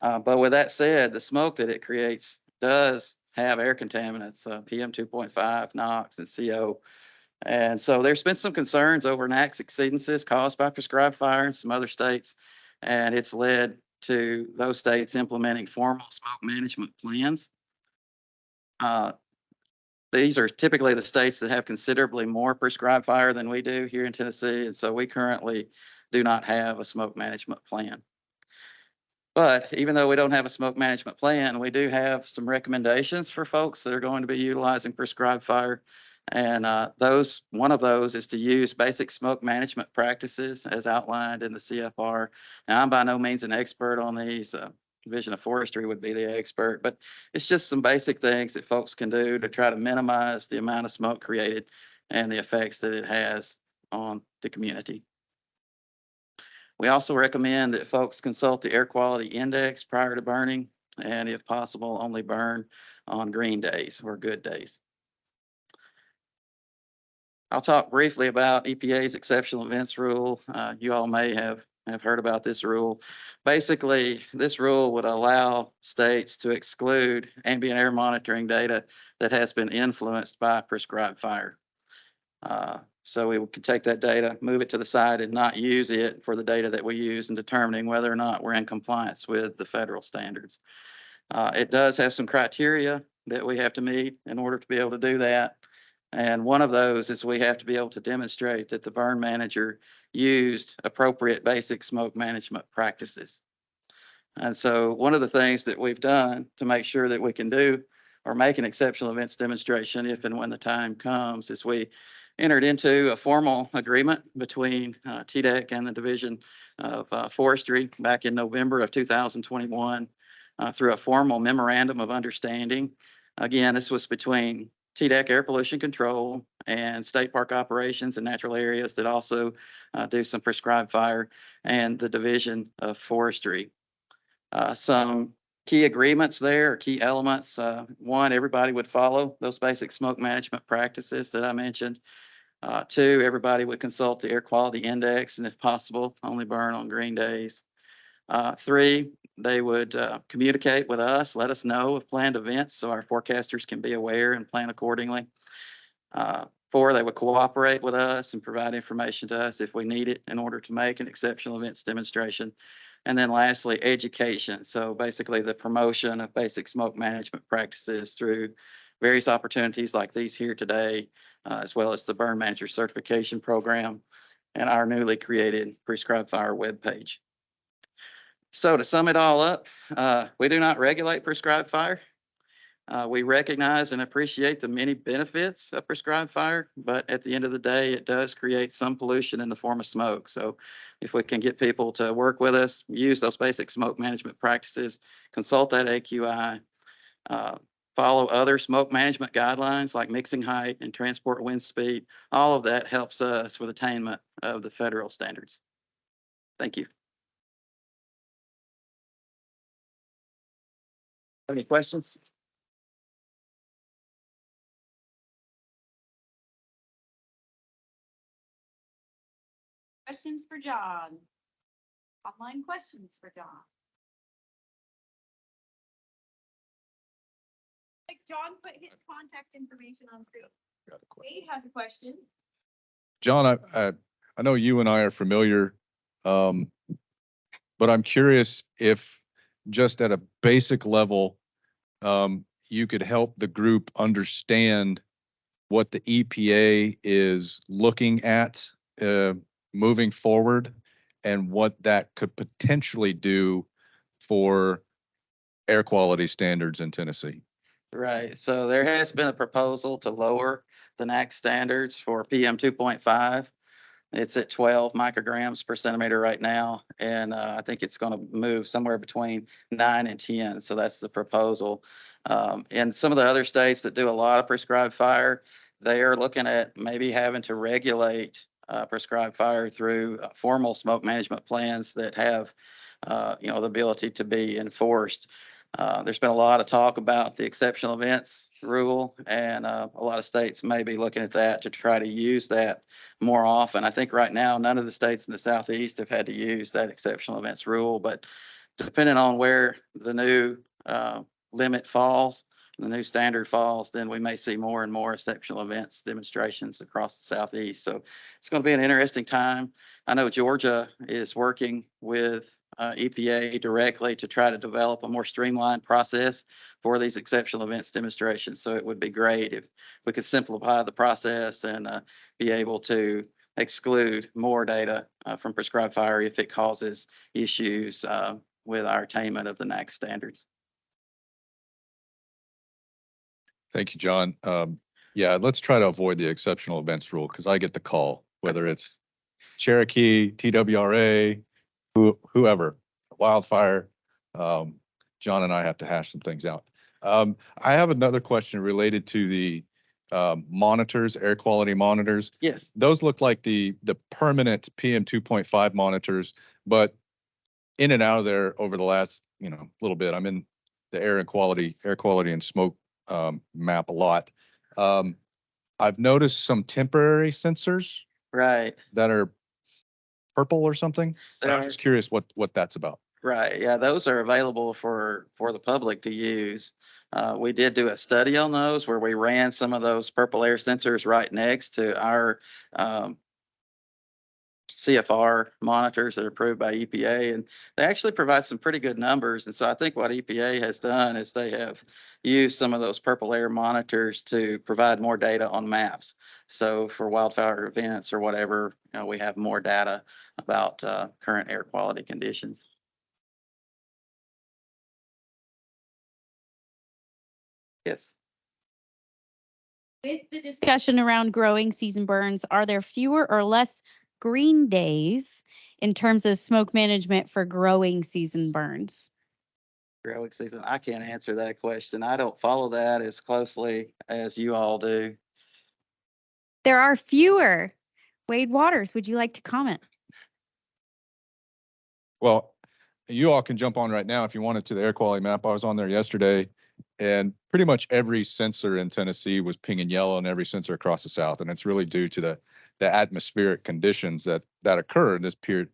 But with that said, the smoke that it creates does have air contaminants, PM 2.5, NOx, and CO. And so there's been some concerns over NOx exceedances caused by prescribed fire in some other states, and it's led to those states implementing formal smoke management plans. These are typically the states that have considerably more prescribed fire than we do here in Tennessee, and so we currently do not have a smoke management plan. But even though we don't have a smoke management plan, we do have some recommendations for folks that are going to be utilizing prescribed fire. And one of those is to use basic smoke management practices as outlined in the CFR. Now, I'm by no means an expert on these. Division of Forestry would be the expert, but it's just some basic things that folks can do to try to minimize the amount of smoke created and the effects that it has on the community. We also recommend that folks consult the air quality index prior to burning, and if possible, only burn on green days or good days. I'll talk briefly about EPA's exceptional events rule. You all may have heard about this rule. Basically, this rule would allow states to exclude ambient air monitoring data that has been influenced by prescribed fire. So we could take that data, move it to the side, and not use it for the data that we use in determining whether or not we're in compliance with the federal standards. It does have some criteria that we have to meet in order to be able to do that. And one of those is we have to be able to demonstrate that the burn manager used appropriate basic smoke management practices. And so one of the things that we've done to make sure that we can do or make an exceptional events demonstration if and when the time comes is we entered into a formal agreement between TDEC and the Division of Forestry back in November of 2021 through a formal memorandum of understanding. Again, this was between TDEC Air Pollution Control and state park operations and natural areas that also do some prescribed fire, and the Division of Forestry. Some key agreements there, or key elements. One, everybody would follow those basic smoke management practices that I mentioned. Two, everybody would consult the air quality index and if possible, only burn on green days. Three, they would communicate with us, let us know of planned events so our forecasters can be aware and plan accordingly. Four, they would cooperate with us and provide information to us if we need it in order to make an exceptional events demonstration. And then lastly, education. So basically the promotion of basic smoke management practices through various opportunities like these here today, as well as the Burn Manager Certification Program and our newly created Prescribed Fire webpage. So to sum it all up, we do not regulate prescribed fire. We recognize and appreciate the many benefits of prescribed fire, but at the end of the day, it does create some pollution in the form of smoke. So if we can get people to work with us, use those basic smoke management practices, consult that AQI, follow other smoke management guidelines like mixing height and transport wind speed, all of that helps us with attainment of the federal standards. Thank you. Any questions? Questions for John? Online questions for John? Like John put his contact information on screen. Wade has a question. John, I know you and I are familiar, but I'm curious if just at a basic level, you could help the group understand what the EPA is looking at moving forward and what that could potentially do for air quality standards in Tennessee. Right. So there has been a proposal to lower the NAC standards for PM 2.5. It's at 12 micrograms per centimeter right now, and I think it's going to move somewhere between 9 and 10. So that's the proposal. In some of the other states that do a lot of prescribed fire, they are looking at maybe having to regulate prescribed fire through formal smoke management plans that have, the ability to be enforced. There's been a lot of talk about the exceptional events rule, and a lot of states may be looking at that to try to use that more often. I think right now, none of the states in the Southeast have had to use that exceptional events rule, but depending on where the new limit falls, the new standard falls, then we may see more and more exceptional events demonstrations across the Southeast. So it's going to be an interesting time. I know Georgia is working with EPA directly to try to develop a more streamlined process for these exceptional events demonstrations. So it would be great if we could simplify the process and be able to exclude more data from prescribed fire if it causes issues with our attainment of the NAC standards. Thank you, John. Yeah, let's try to avoid the exceptional events rule because I get the call, whether it's Cherokee, TWRA, whoever, wildfire. John and I have to hash some things out. I have another question related to the monitors, air quality monitors. Yes. Those look like the permanent PM 2.5 monitors, but in and out of there over the last, little bit, I'm in the air quality and smoke map a lot. I've noticed some temporary sensors Right. that are purple or something. And I'm just curious what that's about. Right. Yeah, those are available for the public to use. We did do a study on those where we ran some of those purple air sensors right next to our CFR monitors that are approved by EPA, and they actually provide some pretty good numbers. And so I think what EPA has done is they have used some of those purple air monitors to provide more data on maps. So for wildfire events or whatever, we have more data about current air quality conditions. Yes. With the discussion around growing season burns, are there fewer or less green days in terms of smoke management for growing season burns? Growing season, I can't answer that question. I don't follow that as closely as you all do. There are fewer. Wade Waters, would you like to comment? Well, you all can jump on right now if you wanted to the air quality map. I was on there yesterday, and pretty much every sensor in Tennessee was pinging yellow, and every sensor across the South. And it's really due to the atmospheric conditions that occur in this period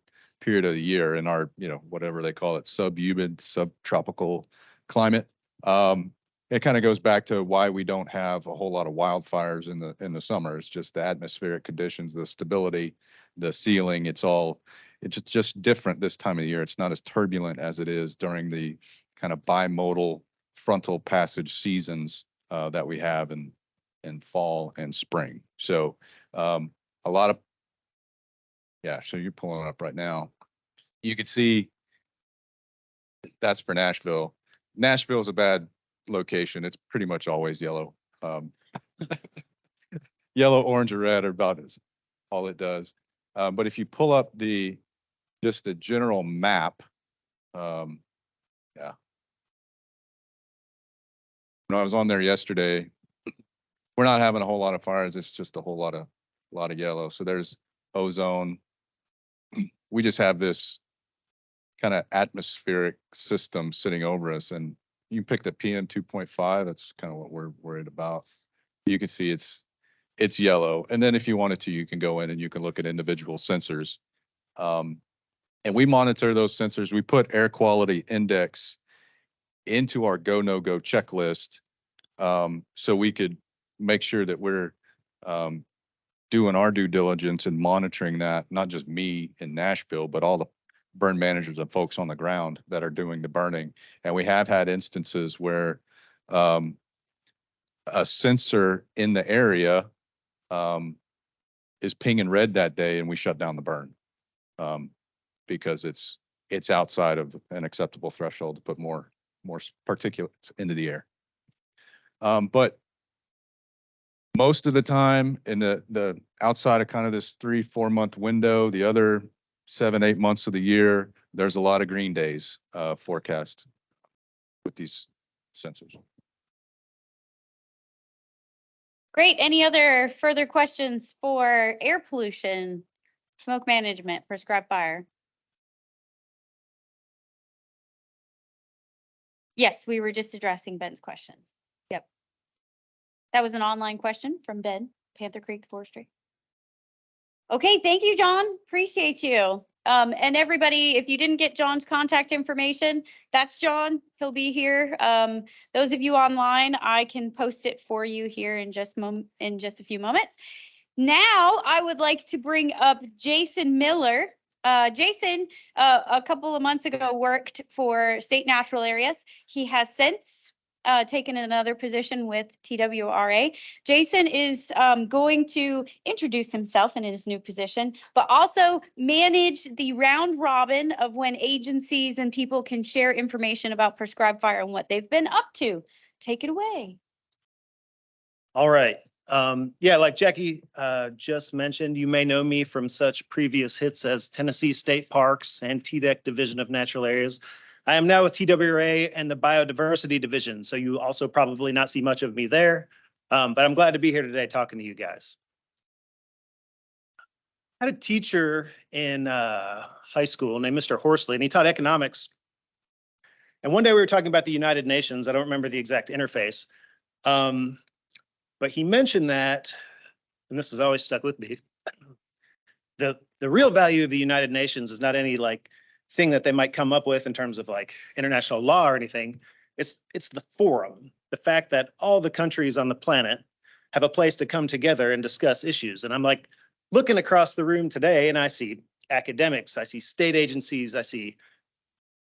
of the year in our, whatever they call it, subhumid, subtropical climate. It kind of goes back to why we don't have a whole lot of wildfires in the summer. It's just the atmospheric conditions, the stability, the ceiling. It's just different this time of the year. It's not as turbulent as it is during the kind of bimodal frontal passage seasons that we have in fall and spring. So a lot of, yeah, so you're pulling it up right now. You could see that's for Nashville. Nashville is a bad location. It's pretty much always yellow. Yellow, orange, or red are about all it does. But if you pull up just the general map, yeah. When I was on there yesterday, we're not having a whole lot of fires. It's just a whole lot of yellow. So there's ozone. We just have this kind of atmospheric system sitting over us, and you pick the PM 2.5. That's kind of what we're worried about. You can see it's yellow. And then if you wanted to, you can go in and you can look at individual sensors. And we monitor those sensors. We put air quality index into our go, no go checklist. So we could make sure that we're doing our due diligence and monitoring that, not just me in Nashville, but all the burn managers and folks on the ground that are doing the burning. And we have had instances where a sensor in the area is pinging red that day, and we shut down the burn because it's outside of an acceptable threshold to put more particulates into the air. But most of the time in the outside of kind of this 3-4 month window, the other 7-8 months of the year, there's a lot of green days forecast with these sensors. Great. Any other further questions for air pollution, smoke management, prescribed fire? Yes, we were just addressing Ben's question. Yep. That was an online question from Ben, Panther Creek Forestry. Okay, thank you, John. Appreciate you. And everybody, if you didn't get John's contact information, that's John. He'll be here. Those of you online, I can post it for you here in just a few moments. Now, I would like to bring up Jason Miller. Jason, a couple of months ago, worked for State Natural Areas. He has since taken another position with TWRA. Jason is going to introduce himself in his new position, but also manage the round robin of when agencies and people can share information about prescribed fire and what they've been up to. Take it away. All right. Yeah, like Jackie just mentioned, you may know me from such previous hits as Tennessee State Parks and TDEC Division of Natural Areas. I am now with TWRA and the Biodiversity Division, so you also probably not see much of me there, but I'm glad to be here today talking to you guys. I had a teacher in high school named Mr. Horsley, and he taught economics. And one day we were talking about the United Nations. I don't remember the exact interface, but he mentioned that, and this has always stuck with me, the real value of the United Nations is not any thing that they might come up with in terms of international law or anything. It's the forum, the fact that all the countries on the planet have a place to come together and discuss issues. And I'm looking across the room today, and I see academics, I see state agencies, I see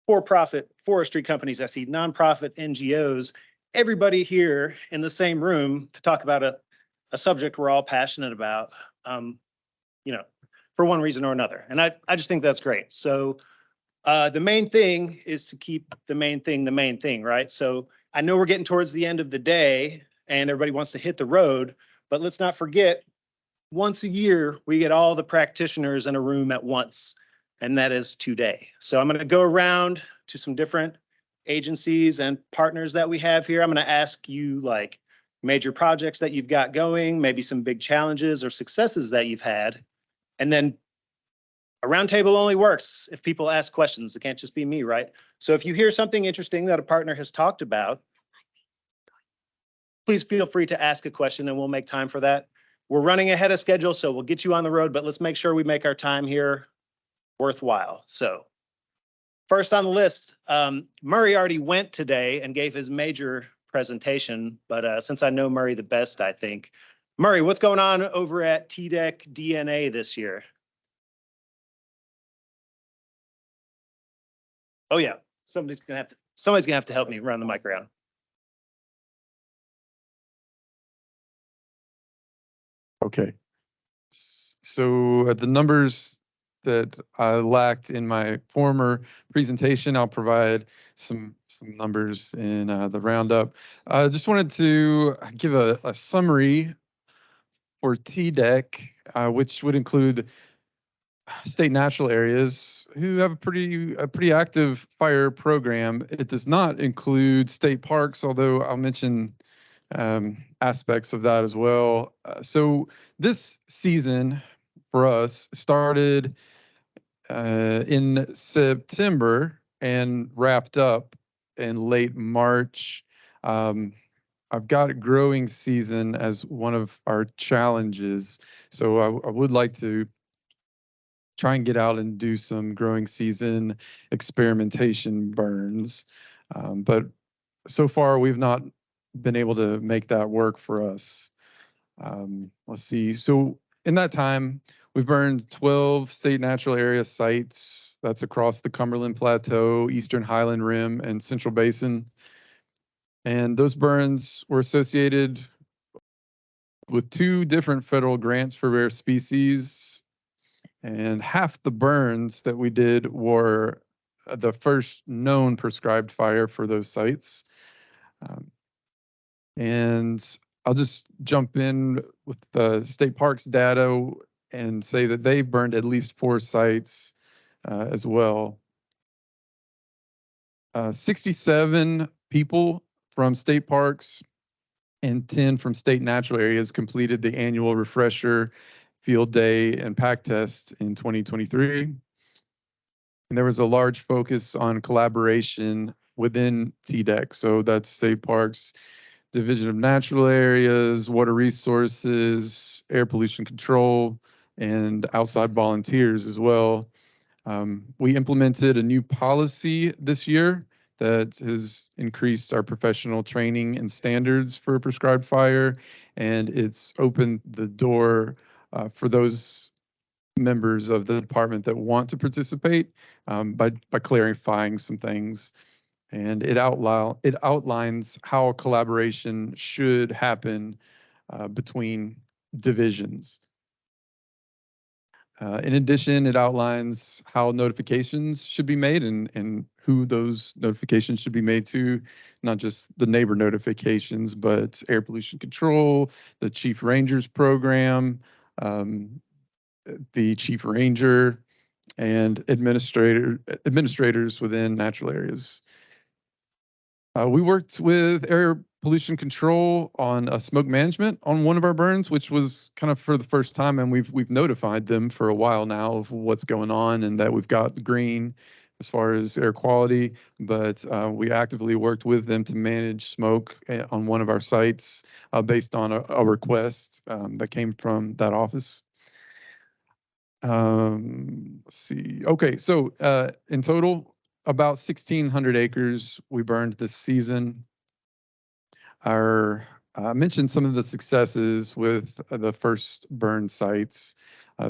for-profit forestry companies, I see nonprofit NGOs, everybody here in the same room to talk about a subject we're all passionate about, for one reason or another. And I just think that's great. So the main thing is to keep the main thing, right? So I know we're getting towards the end of the day and everybody wants to hit the road, but let's not forget, once a year, we get all the practitioners in a room at once, and that is today. So I'm going to go around to some different agencies and partners that we have here. I'm going to ask you major projects that you've got going, maybe some big challenges or successes that you've had. And then a roundtable only works if people ask questions. It can't just be me, right? So if you hear something interesting that a partner has talked about, please feel free to ask a question and we'll make time for that. We're running ahead of schedule, so we'll get you on the road, but let's make sure we make our time here worthwhile. So first on the list, Murray already went today and gave his major presentation, but since I know Murray the best, I think. Murray, what's going on over at TDEC DNA this year? Oh yeah, somebody's gonna have to help me run the mic around. Okay. So the numbers that I lacked in my former presentation, I'll provide some numbers in the roundup. I just wanted to give a summary for TDEC, which would include state natural areas who have a pretty active fire program. It does not include state parks, although I'll mention aspects of that as well. So this season for us started in September and wrapped up in late March. I've got growing season as one of our challenges. So I would like to try and get out and do some growing season experimentation burns. But so far we've not been able to make that work for us. Let's see. So in that time, we've burned 12 state natural area sites. That's across the Cumberland Plateau, Eastern Highland Rim, and Central Basin. And those burns were associated with 2 different federal grants for rare species. And half the burns that we did were the first known prescribed fire for those sites. And I'll just jump in with the state parks data and say that they've burned at least 4 sites as well. 67 people from state parks and 10 from state natural areas completed the annual refresher, field day, and pack test in 2023. And there was a large focus on collaboration within TDEC. So that's state parks, Division of Natural Areas, Water Resources, Air Pollution Control, and outside volunteers as well. We implemented a new policy this year that has increased our professional training and standards for prescribed fire, and it's opened the door for those members of the department that want to participate by clarifying some things. And it outlines how collaboration should happen between divisions. In addition, it outlines how notifications should be made and who those notifications should be made to, not just the neighbor notifications, but air pollution control, the chief rangers program, the chief ranger, and administrators within natural areas. We worked with air pollution control on smoke management on one of our burns, which was kind of for the first time, and we've notified them for a while now of what's going on and that we've got the green as far as air quality, but we actively worked with them to manage smoke on one of our sites based on a request that came from that office. Let's see. Okay, so in total, about 1,600 acres we burned this season. I mentioned some of the successes with the first burn sites.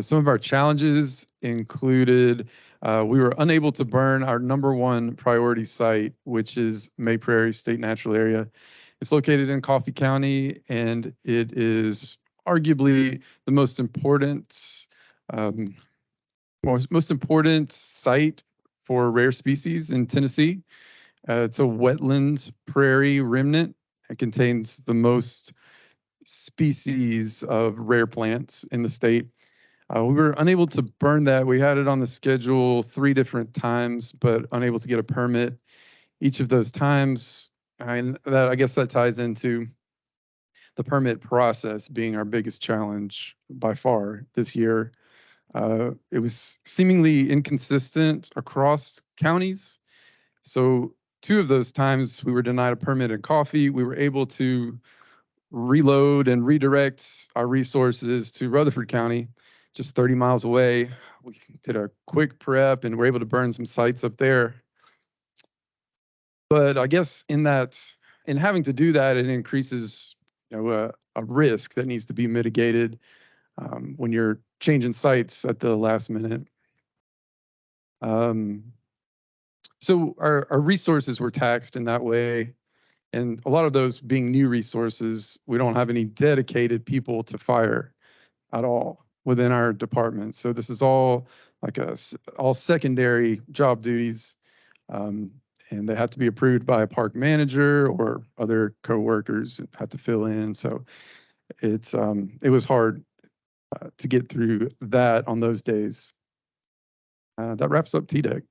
Some of our challenges included we were unable to burn our #1 priority site, which is May Prairie State Natural Area. It's located in Coffee County, and it is arguably the most important site for rare species in Tennessee. It's a wetland prairie remnant. It contains the most species of rare plants in the state. We were unable to burn that. We had it on the schedule 3 different times, but unable to get a permit each of those times. And that, I guess that ties into the permit process being our biggest challenge by far this year. It was seemingly inconsistent across counties. So 2 of those times we were denied a permit in Coffee, we were able to reload and redirect our resources to Rutherford County, just 30 miles away. We did a quick prep and were able to burn some sites up there. But I guess in having to do that, it increases, a risk that needs to be mitigated when you're changing sites at the last minute. So our resources were taxed in that way. And a lot of those being new resources, we don't have any dedicated people to fire at all within our department. So this is all like all secondary job duties. And they have to be approved by a park manager or other co-workers have to fill in. So it was hard to get through that on those days. That wraps up TDEC.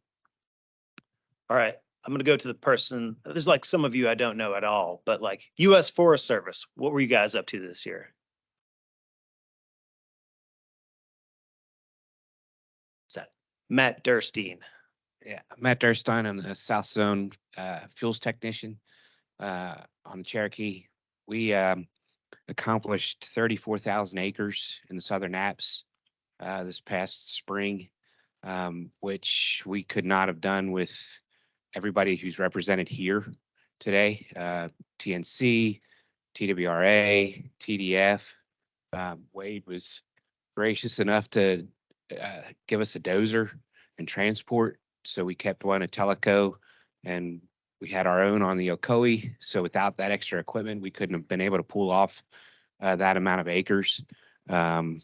All right, I'm gonna go to the person, there's like some of you I don't know at all, but like US Forest Service, what were you guys up to this year? Is that Matt Durstein? Yeah, Matt Durstein. I'm the South Zone fuels technician on the Cherokee. We accomplished 34,000 acres in the Southern Apps this past spring, which we could not have done with everybody who's represented here today. TNC, TWRA, TDF. Wade was gracious enough to give us a dozer and transport. So we kept one at Teleco and we had our own on the Ocoee. So without that extra equipment, we couldn't have been able to pull off that amount of acres. Panther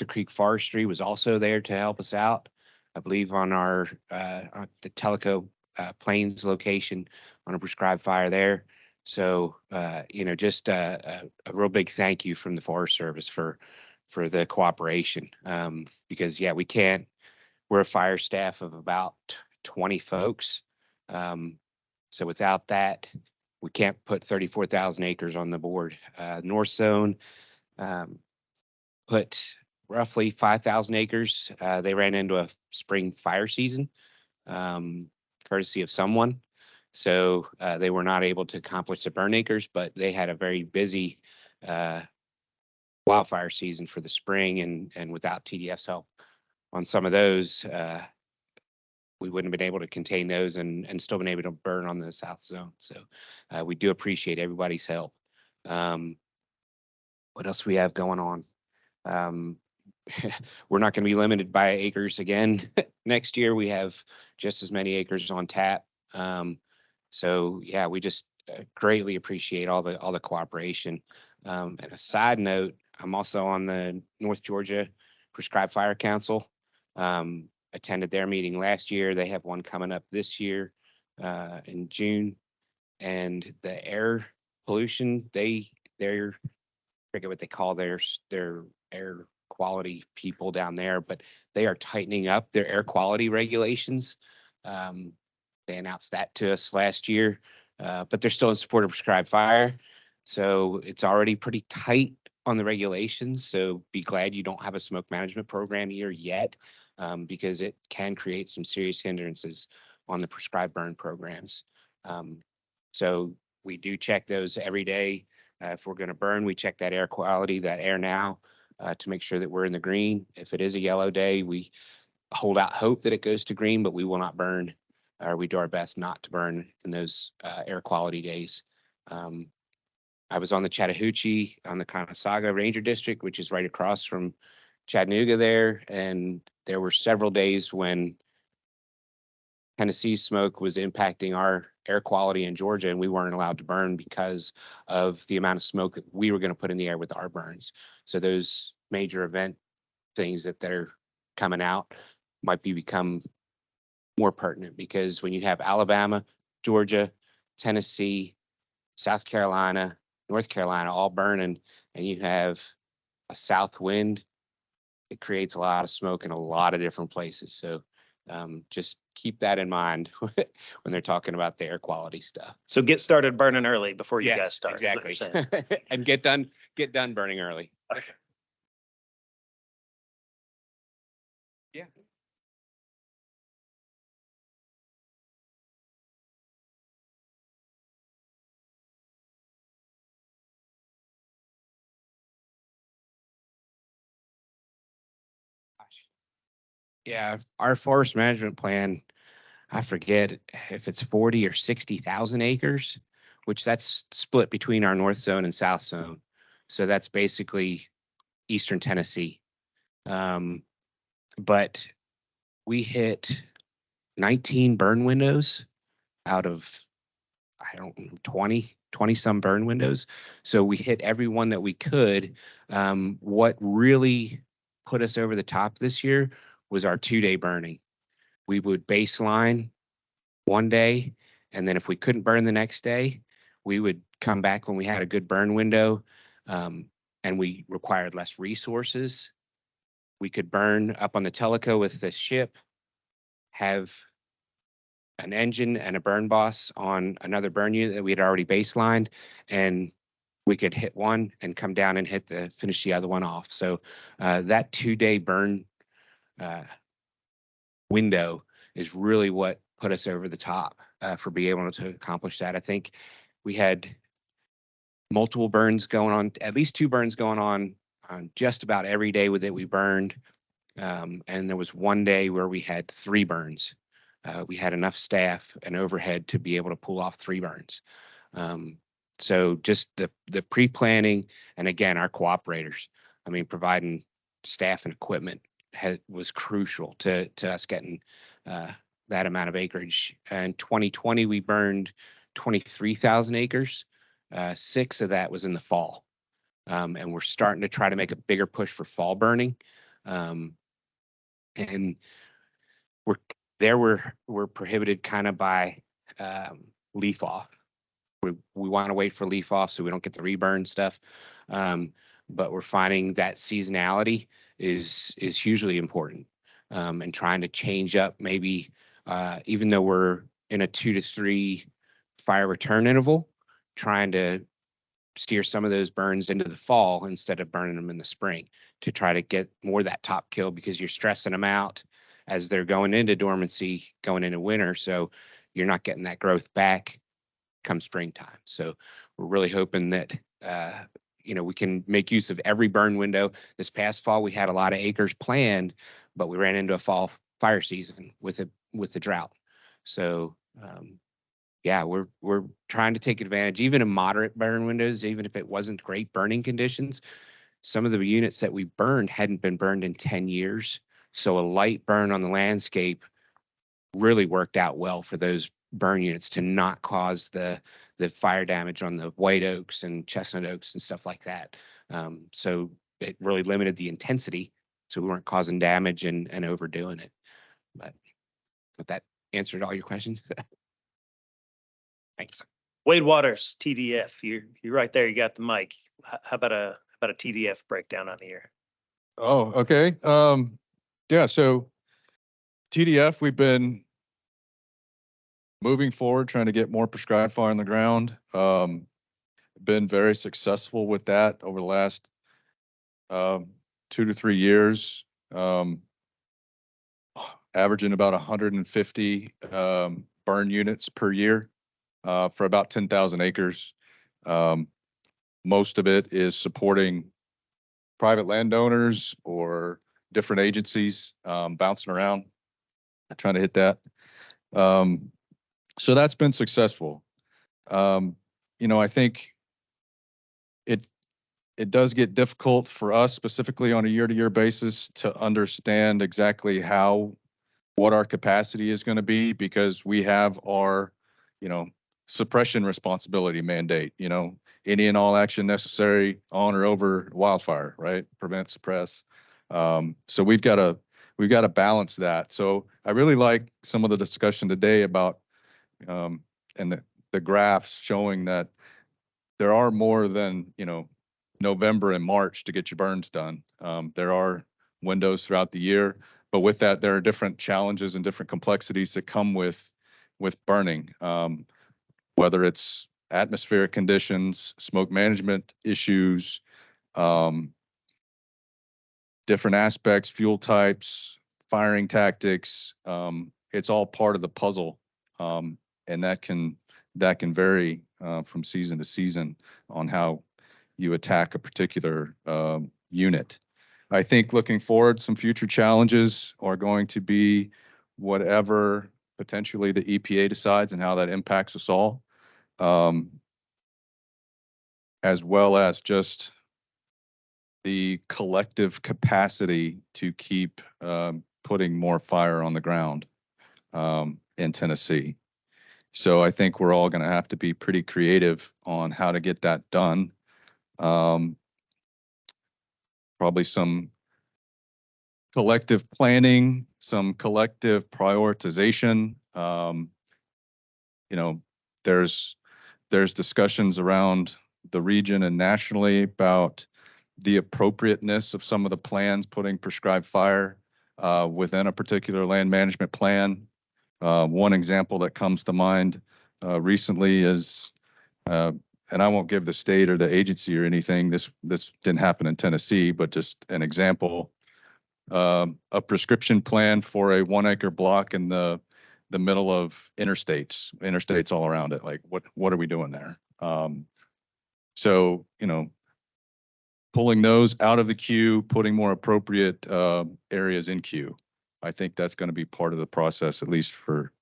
Creek Forestry was also there to help us out. I believe on our on the Teleco Plains location on a prescribed fire there. So just a real big thank you from the Forest Service for the cooperation. Because yeah, we're a fire staff of about 20 folks. So without that, we can't put 34,000 acres on the board. North Zone put roughly 5,000 acres. They ran into a spring fire season, courtesy of someone. So they were not able to accomplish the burn acres, but they had a very busy wildfire season for the spring, and without TDF's help on some of those, we wouldn't have been able to contain those and still been able to burn on the South Zone. So we do appreciate everybody's help. What else we have going on? We're not going to be limited by acres again. Next year, we have just as many acres on tap. So yeah, we just greatly appreciate all the cooperation. And a side note, I'm also on the North Georgia Prescribed Fire Council. Attended their meeting last year. They have one coming up this year in June. And the air pollution, they're I forget what they call their air quality people down there, but they are tightening up their air quality regulations. They announced that to us last year, but they're still in support of prescribed fire. So it's already pretty tight on the regulations. So be glad you don't have a smoke management program here yet, because it can create some serious hindrances on the prescribed burn programs. So we do check those every day. If we're going to burn, we check that air quality, that air now, to make sure that we're in the green. If it is a yellow day, we hold out hope that it goes to green, but we will not burn, or we do our best not to burn in those air quality days. I was on the Chattahoochee on the Conasauga Ranger District, which is right across from Chattanooga there. And there were several days when Tennessee smoke was impacting our air quality in Georgia, and we weren't allowed to burn because of the amount of smoke that we were going to put in the air with our burns. So those major event things that they're coming out might become more pertinent, because when you have Alabama, Georgia, Tennessee, South Carolina, North Carolina all burning, and you have a south wind, it creates a lot of smoke in a lot of different places. So Just keep that in mind when they're talking about the air quality stuff. So get started burning early before you guys Yes, start. is what you're exactly. saying. And get done burning early. Okay. Yeah. Yeah, our forest management plan, I forget if it's 40 or 60,000 acres, which that's split between our north zone and south zone. So that's basically eastern Tennessee. But we hit 19 burn windows out of, I don't know, 20 some burn windows. So we hit every one that we could. What really put us over the top this year was our 2-day burning. We would baseline one day, and then if we couldn't burn the next day, we would come back when we had a good burn window, and we required less resources. We could burn up on the Teleco with the ship, have an engine and a burn boss on another burn unit that we had already baselined, and we could hit one and come down and finish the other one off. So that 2-day burn window is really what put us over the top for being able to accomplish that. I think we had multiple burns going on, at least 2 burns going on just about every day that we burned. And there was one day where we had 3 burns. We had enough staff and overhead to be able to pull off 3 burns. So just the pre-planning, and again, our cooperators, I mean, providing staff and equipment was crucial to us getting that amount of acreage. In 2020, we burned 23,000 acres. 6 of that was in the fall. And we're starting to try to make a bigger push for fall burning. And we're prohibited kind of by leaf off. We want to wait for leaf off so we don't get the reburn stuff. But we're finding that seasonality is hugely important, and trying to change up maybe even though we're in a 2 to 3 fire return interval, trying to steer some of those burns into the fall instead of burning them in the spring to try to get more of that top kill, because you're stressing them out as they're going into dormancy, going into winter. So you're not getting that growth back come springtime. So we're really hoping that, we can make use of every burn window. This past fall, we had a lot of acres planned, but we ran into a fall fire season with the drought. So, yeah, we're trying to take advantage, even in moderate burn windows, even if it wasn't great burning conditions. Some of the units that we burned hadn't been burned in 10 years. So a light burn on the landscape really worked out well for those burn units to not cause the fire damage on the white oaks and chestnut oaks and stuff like that. So it really limited the intensity, so we weren't causing damage and overdoing it. But that answered all your questions. Thanks. Wade Waters, TDF, you're right there. You got the mic. How about a TDF breakdown on the year? Oh, okay. Yeah, so TDF, we've been moving forward, trying to get more prescribed fire on the ground. Been very successful with that over the last 2 to 3 years. Averaging about 150 burn units per year for about 10,000 acres. Most of it is supporting private landowners or different agencies, bouncing around, trying to hit that. So that's been successful. I think it does get difficult for us specifically on a year-to-year basis to understand exactly what our capacity is going to be, because we have our, suppression responsibility mandate, any and all action necessary on or over wildfire, right? Prevent, suppress. So we've got to balance that. So I really like some of the discussion today about, and the graphs showing that there are more than, November and March to get your burns done. There are windows throughout the year, But with that, there are different challenges and different complexities that come with burning, whether it's atmospheric conditions, smoke management issues, different aspects, fuel types, firing tactics. It's all part of the puzzle, and that can vary from season to season on how you attack a particular unit. I think looking forward, some future challenges are going to be whatever potentially the EPA decides and how that impacts us all, as well as just the collective capacity to keep putting more fire on the ground in Tennessee. So I think we're all going to have to be pretty creative on how to get that done. Probably some collective planning, some collective prioritization. You know, there's discussions around the region and nationally about the appropriateness of some of the plans putting prescribed fire within a particular land management plan. One example that comes to mind recently is, and I won't give the state or the agency or anything, this didn't happen in Tennessee, but just an example, a prescription plan for a 1 acre block in the middle of interstates all around it. Like what are we doing there? So, you know, pulling those out of the queue, putting more appropriate areas in queue. I think that's going to be part of the process, at least for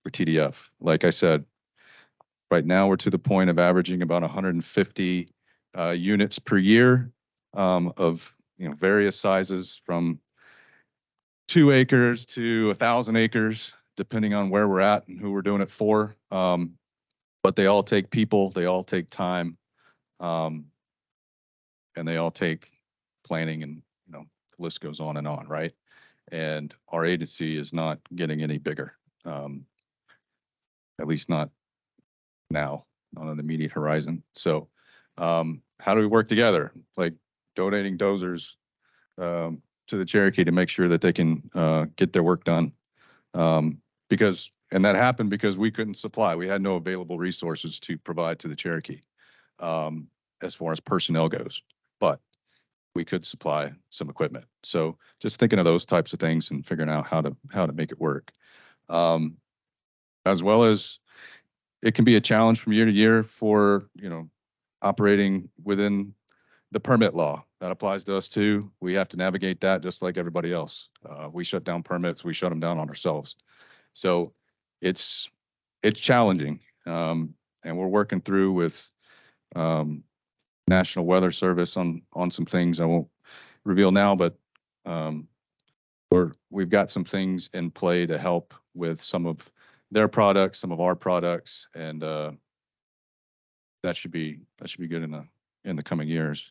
TDF. Like I said, right now we're to the point of averaging about 150 units per year of various sizes, from 2 acres to 1,000 acres, depending on where we're at and who we're doing it for. But they all take people, they all take time, and they all take planning, and the list goes on and on, right? And our agency is not getting any bigger, at least not now, not on the immediate horizon. So how do we work together? Like donating dozers to the Cherokee to make sure that they can get their work done. And that happened because we couldn't supply. We had no available resources to provide to the Cherokee as far as personnel goes, but we could supply some equipment. So just thinking of those types of things and figuring out how to make it work. As well as it can be a challenge from year to year for, operating within the permit law. That applies to us too. We have to navigate that just like everybody else. We shut down permits, we shut them down on ourselves. So it's challenging. And we're working through with National Weather Service on some things I won't reveal now, but we've got some things in play to help with some of their products, some of our products, and that should be good in the coming years.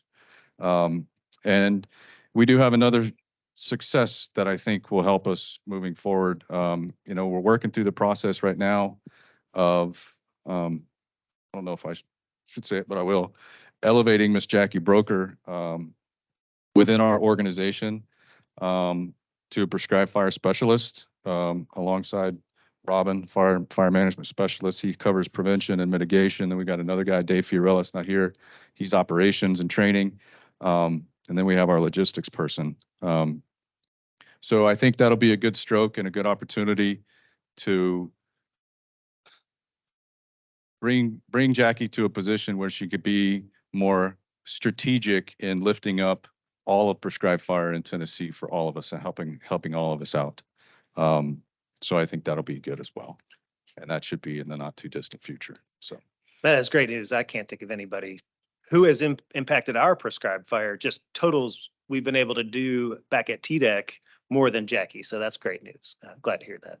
And we do have another success that I think will help us moving forward. We're working through the process right now of I don't know if I should say it, but I will, elevating Miss Jackie Broker within our organization to a prescribed fire specialist alongside Robin, fire management specialist. He covers prevention and mitigation. Then we got another guy, Dave Fiorella's not here. He's operations and training. And then we have our logistics person. So I think that'll be a good stroke and a good opportunity to bring Jackie to a position where she could be more strategic in lifting up all of prescribed fire in Tennessee for all of us and helping all of us out. So I think that'll be good as well. And that should be in the not too distant future. So That is great news. I can't think of anybody who has impacted our prescribed fire, just totals we've been able to do back at TDEC more than Jackie. So that's great news. I'm glad to hear that.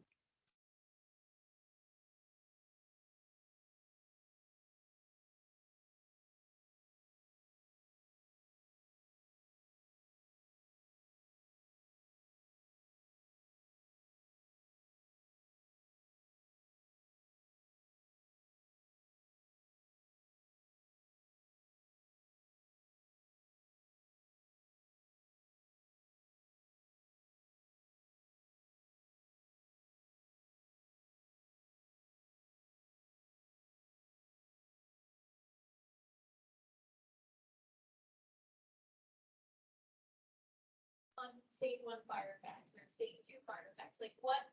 stage 1 fire effects or stage 2 fire effects? Like what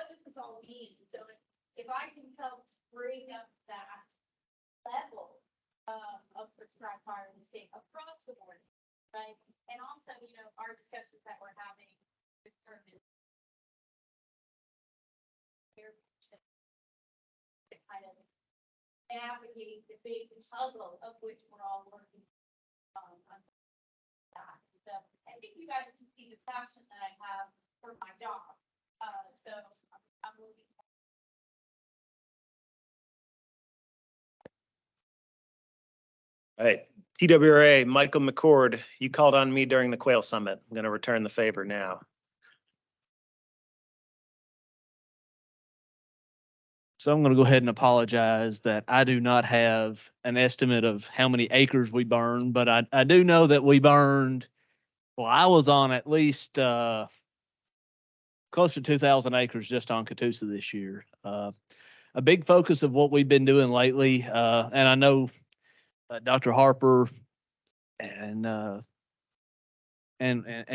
does this all mean? So if I can help bring up that level of prescribed fire in the state across the board, right? And also, you know, our discussions that we're having with urban to kind of navigate the big puzzle of which we're all working on that. So I think you guys can see the passion that I have for my job. So I'm looking. All right, TWRA, Michael McCord, you called on me during the Quail Summit. I'm going to return the favor now. So I'm going to go ahead and apologize that I do not have an estimate of how many acres we burned, but I do know that we burned, well, I was on at least close to 2,000 acres just on Catoosa this year. A big focus of what we've been doing lately, and I know Dr. Harper and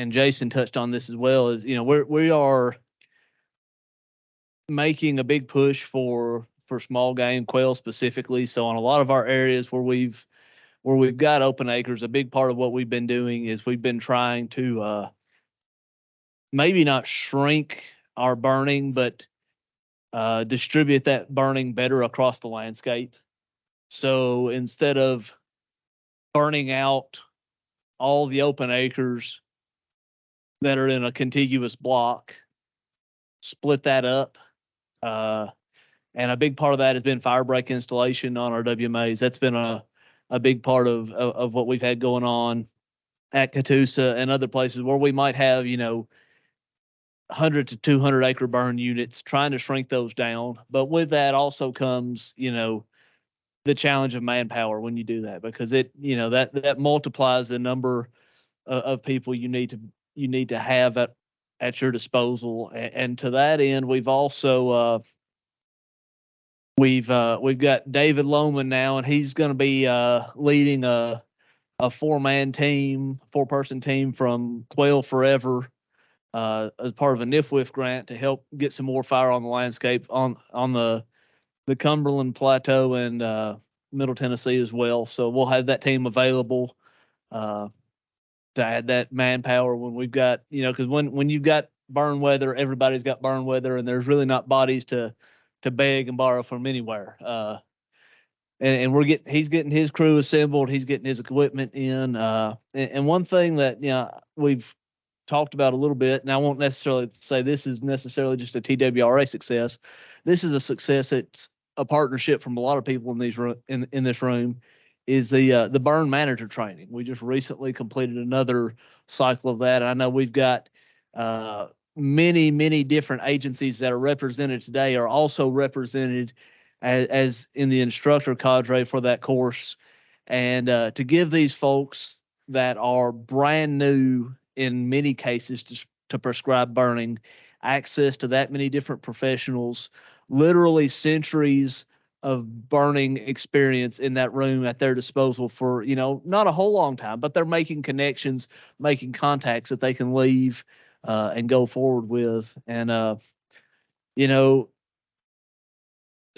Jason touched on this as well, is, you know, we are making a big push for small game quail specifically. So on a lot of our areas where we've got open acres, a big part of what we've been doing is we've been trying to maybe not shrink our burning, but distribute that burning better across the landscape. So instead of burning out all the open acres that are in a contiguous block, split that up. And a big part of that has been fire break installation on our WMAs. That's been a big part of what we've had going on at Catoosa and other places where we might have, you know, 100 to 200 acre burn units, trying to shrink those down. But with that also comes, you know, the challenge of manpower when you do that, because it, you know, that multiplies the number of people you need to have at your disposal. And to that end, we've also we've got David Lohman now, and he's going to be leading a 4-person team from Quail Forever as part of a NIFWIF grant to help get some more fire on the landscape on the Cumberland Plateau and Middle Tennessee as well. So we'll have that team available to add that manpower when we've got, you know, because when you've got burn weather, everybody's got burn weather, and there's really not bodies to beg and borrow from anywhere. And he's getting his crew assembled, he's getting his equipment in. And one thing that, you know, we've talked about a little bit, and I won't necessarily say this is necessarily just a TWRA success. This is a success. It's a partnership from a lot of people in this room, is the burn manager training. We just recently completed another cycle of that. And I know we've got many different agencies that are represented today are also represented as in the instructor cadre for that course. And to give these folks that are brand new in many cases to prescribe burning access to that many different professionals, literally centuries of burning experience in that room at their disposal for, you know, not a whole long time, but they're making connections, making contacts that they can leave and go forward with. And, you know,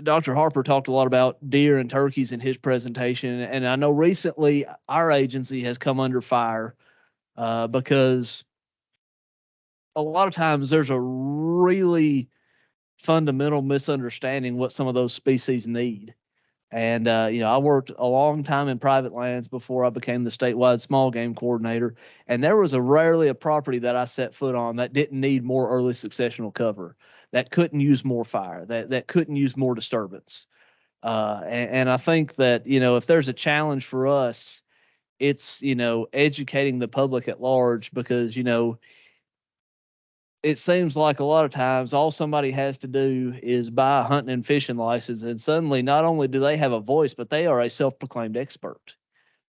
Dr. Harper talked a lot about deer and turkeys in his presentation. And I know recently our agency has come under fire because a lot of times there's a really fundamental misunderstanding what some of those species need. And, you know, I worked a long time in private lands before I became the statewide small game coordinator. And there was rarely a property that I set foot on that didn't need more early successional cover, that couldn't use more fire, that couldn't use more disturbance. And I think that, you know, if there's a challenge for us, it's, you know, educating the public at large, because, you know, it seems like a lot of times all somebody has to do is buy a hunting and fishing license, and suddenly not only do they have a voice, but they are a self-proclaimed expert.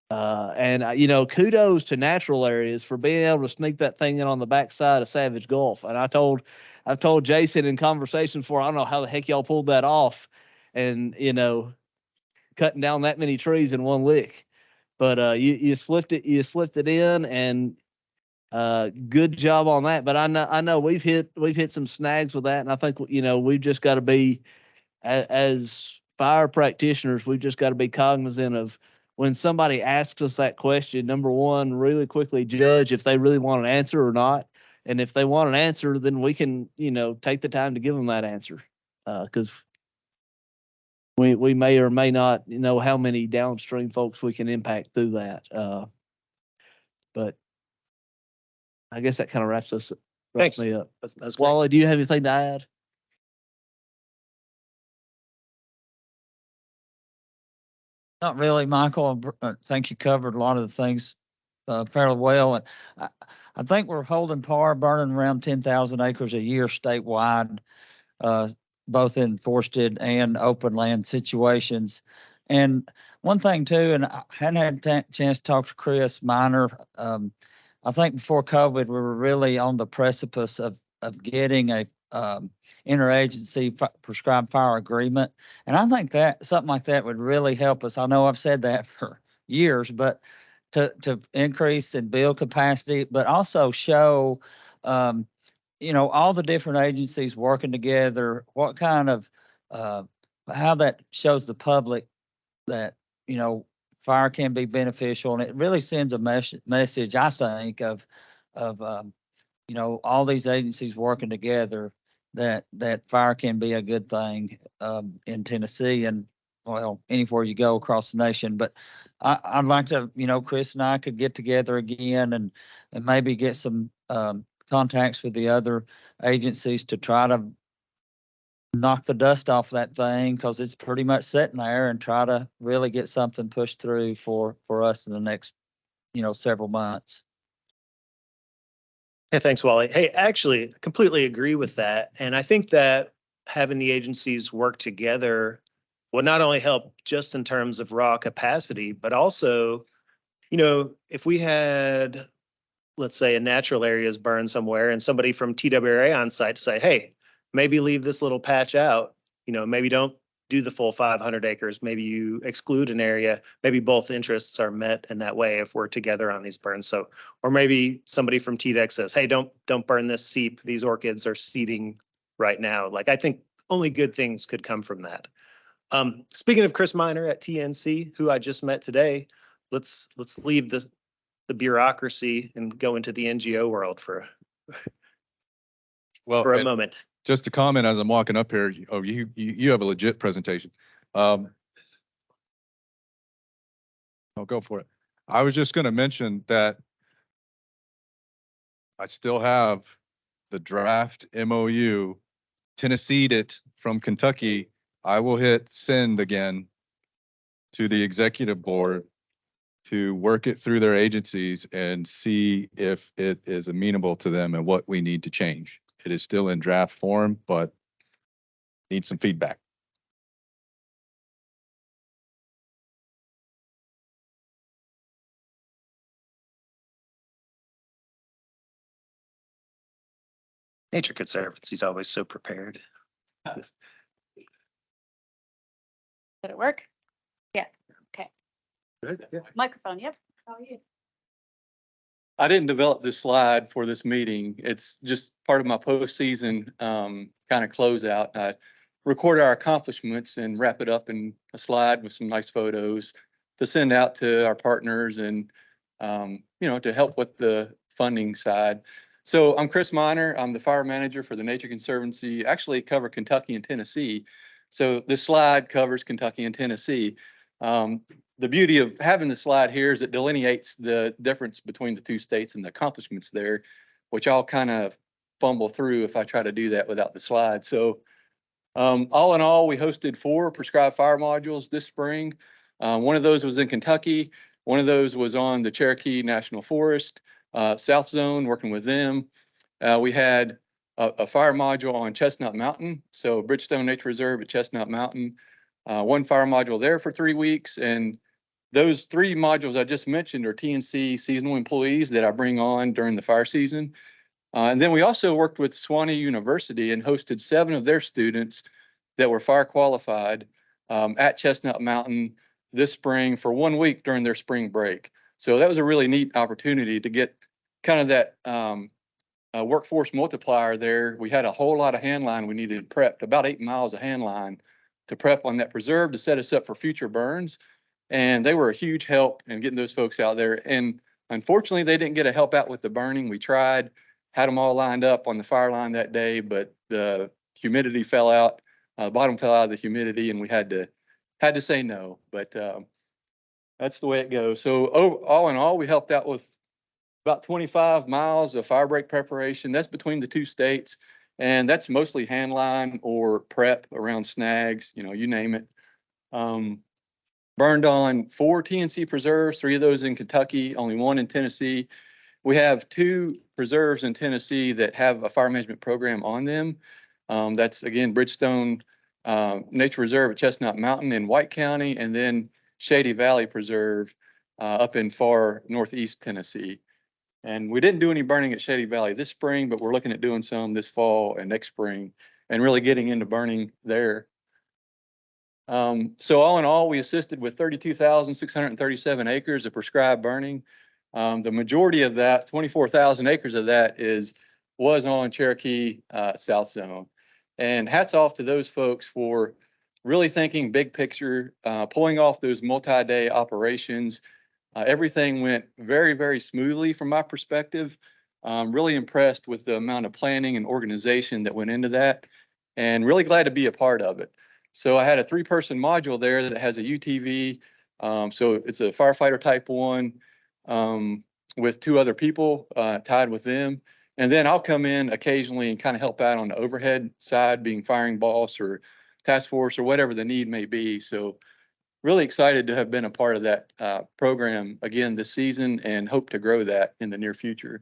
And you know, kudos to natural areas for being able to sneak that thing in on the backside of Savage Gulf. And I've told Jason in conversations before, I don't know how the heck y'all pulled that off, and, you know, cutting down that many trees in one lick. But you slipped it in, and Good job on that. But I know we've hit some snags with that. And I think, we've just got to be, as fire practitioners, we've just got to be cognizant of when somebody asks us that question, number one, really quickly judge if they really want an answer or not. And if they want an answer, then we can, take the time to give them that answer. Because we may or may not know how many downstream folks we can impact through that. But I guess that kind of wraps Thanks. me up. That's great. Wally, do you have anything to add? Not really, Michael. I think you covered a lot of the things fairly well. And I think we're holding par, burning around 10,000 acres a year statewide, both in forested and open land situations. And one thing too, and I hadn't had a chance to talk to Chris Minor. I think before COVID, we were really on the precipice of getting a interagency prescribed fire agreement. And I think that something like that would really help us. I know I've said that for years, but to increase and build capacity, but also show, all the different agencies working together, what kind of, how that shows the public that, fire can be beneficial. And it really sends a message, I think, of all these agencies working together, that fire can be a good thing in Tennessee and, well, anywhere you go across the nation. But I'd like to, Chris and I could get together again and maybe get some contacts with the other agencies to try to knock the dust off that thing, because it's pretty much sitting there, and try to really get something pushed through for us in the next, several months. Hey, thanks, Wally. Hey, actually, I completely agree with that. And I think that having the agencies work together would not only help just in terms of raw capacity, but also, if we had, let's say, a natural areas burn somewhere and somebody from TWRA on site to say, hey, maybe leave this little patch out, maybe don't do the full 500 acres. Maybe you exclude an area. Maybe both interests are met in that way if we're together on these burns. So, or maybe somebody from TDEC says, hey, don't burn this seep. These orchids are seeding right now. Like, I think only good things could come from that. Speaking of Chris Minor at TNC, who I just met today, let's leave the bureaucracy and go into the NGO world for a moment. Just to comment as I'm walking up here, you have a legit presentation. I'll go for it. I was just going to mention that I still have the draft MOU, Tennessee'd it from Kentucky. I will hit send again to the executive board to work it through their agencies and see if it is amenable to them and what we need to change. It is still in draft form, but needs some feedback. Nature Conservancy is always so prepared. Did it work? Yeah. Okay. Good, yeah. Microphone. Yep. How are you? I didn't develop this slide for this meeting. It's just part of my postseason kind of closeout. I record our accomplishments and wrap it up in a slide with some nice photos to send out to our partners and, to help with the funding side. So I'm Chris Minor. I'm the fire manager for the Nature Conservancy. Actually cover Kentucky and Tennessee. So this slide covers Kentucky and Tennessee. The beauty of having the slide here is it delineates the difference between the two states and the accomplishments there, which I'll kind of fumble through if I try to do that without the slide. So all in all, we hosted 4 prescribed fire modules this spring. One of those was in Kentucky. One of those was on the Cherokee National Forest, South Zone, working with them. We had a fire module on Chestnut Mountain, so Bridgestone Nature Reserve at Chestnut Mountain. One fire module there for 3 weeks, and those 3 modules I just mentioned are TNC seasonal employees that I bring on during the fire season. And then we also worked with Sewanee University and hosted 7 of their students that were fire qualified at Chestnut Mountain this spring for 1 week during their spring break. So that was a really neat opportunity to get kind of that workforce multiplier there. We had a whole lot of hand line we needed prepped, about 8 miles of hand line to prep on that preserve to set us up for future burns. And they were a huge help in getting those folks out there. And unfortunately, they didn't get a help out with the burning. We tried, had them all lined up on the fire line that day, but the humidity fell out, bottom fell out of the humidity, and we had to say no. But that's the way it goes. So all in all, we helped out with about 25 miles of fire break preparation. That's between the two states. And that's mostly hand line or prep around snags, you name it. Burned on 4 TNC preserves, 3 of those in Kentucky, only 1 in Tennessee. We have 2 preserves in Tennessee that have a fire management program on them. That's again, Bridgestone Nature Reserve at Chestnut Mountain in White County, and then Shady Valley Preserve up in far northeast Tennessee. And we didn't do any burning at Shady Valley this spring, but we're looking at doing some this fall and next spring and really getting into burning there. So all in all, we assisted with 32,637 acres of prescribed burning. The majority of that, 24,000 acres of that was on Cherokee South Zone. And hats off to those folks for really thinking big picture, pulling off those multi-day operations. Everything went very, very smoothly from my perspective. I'm really impressed with the amount of planning and organization that went into that, and really glad to be a part of it. So I had a 3-person module there that has a UTV. So it's a firefighter type 1 with 2 other people tied with them. And then I'll come in occasionally and kind of help out on the overhead side, being firing boss or task force or whatever the need may be. So really excited to have been a part of that program again this season, and hope to grow that in the near future.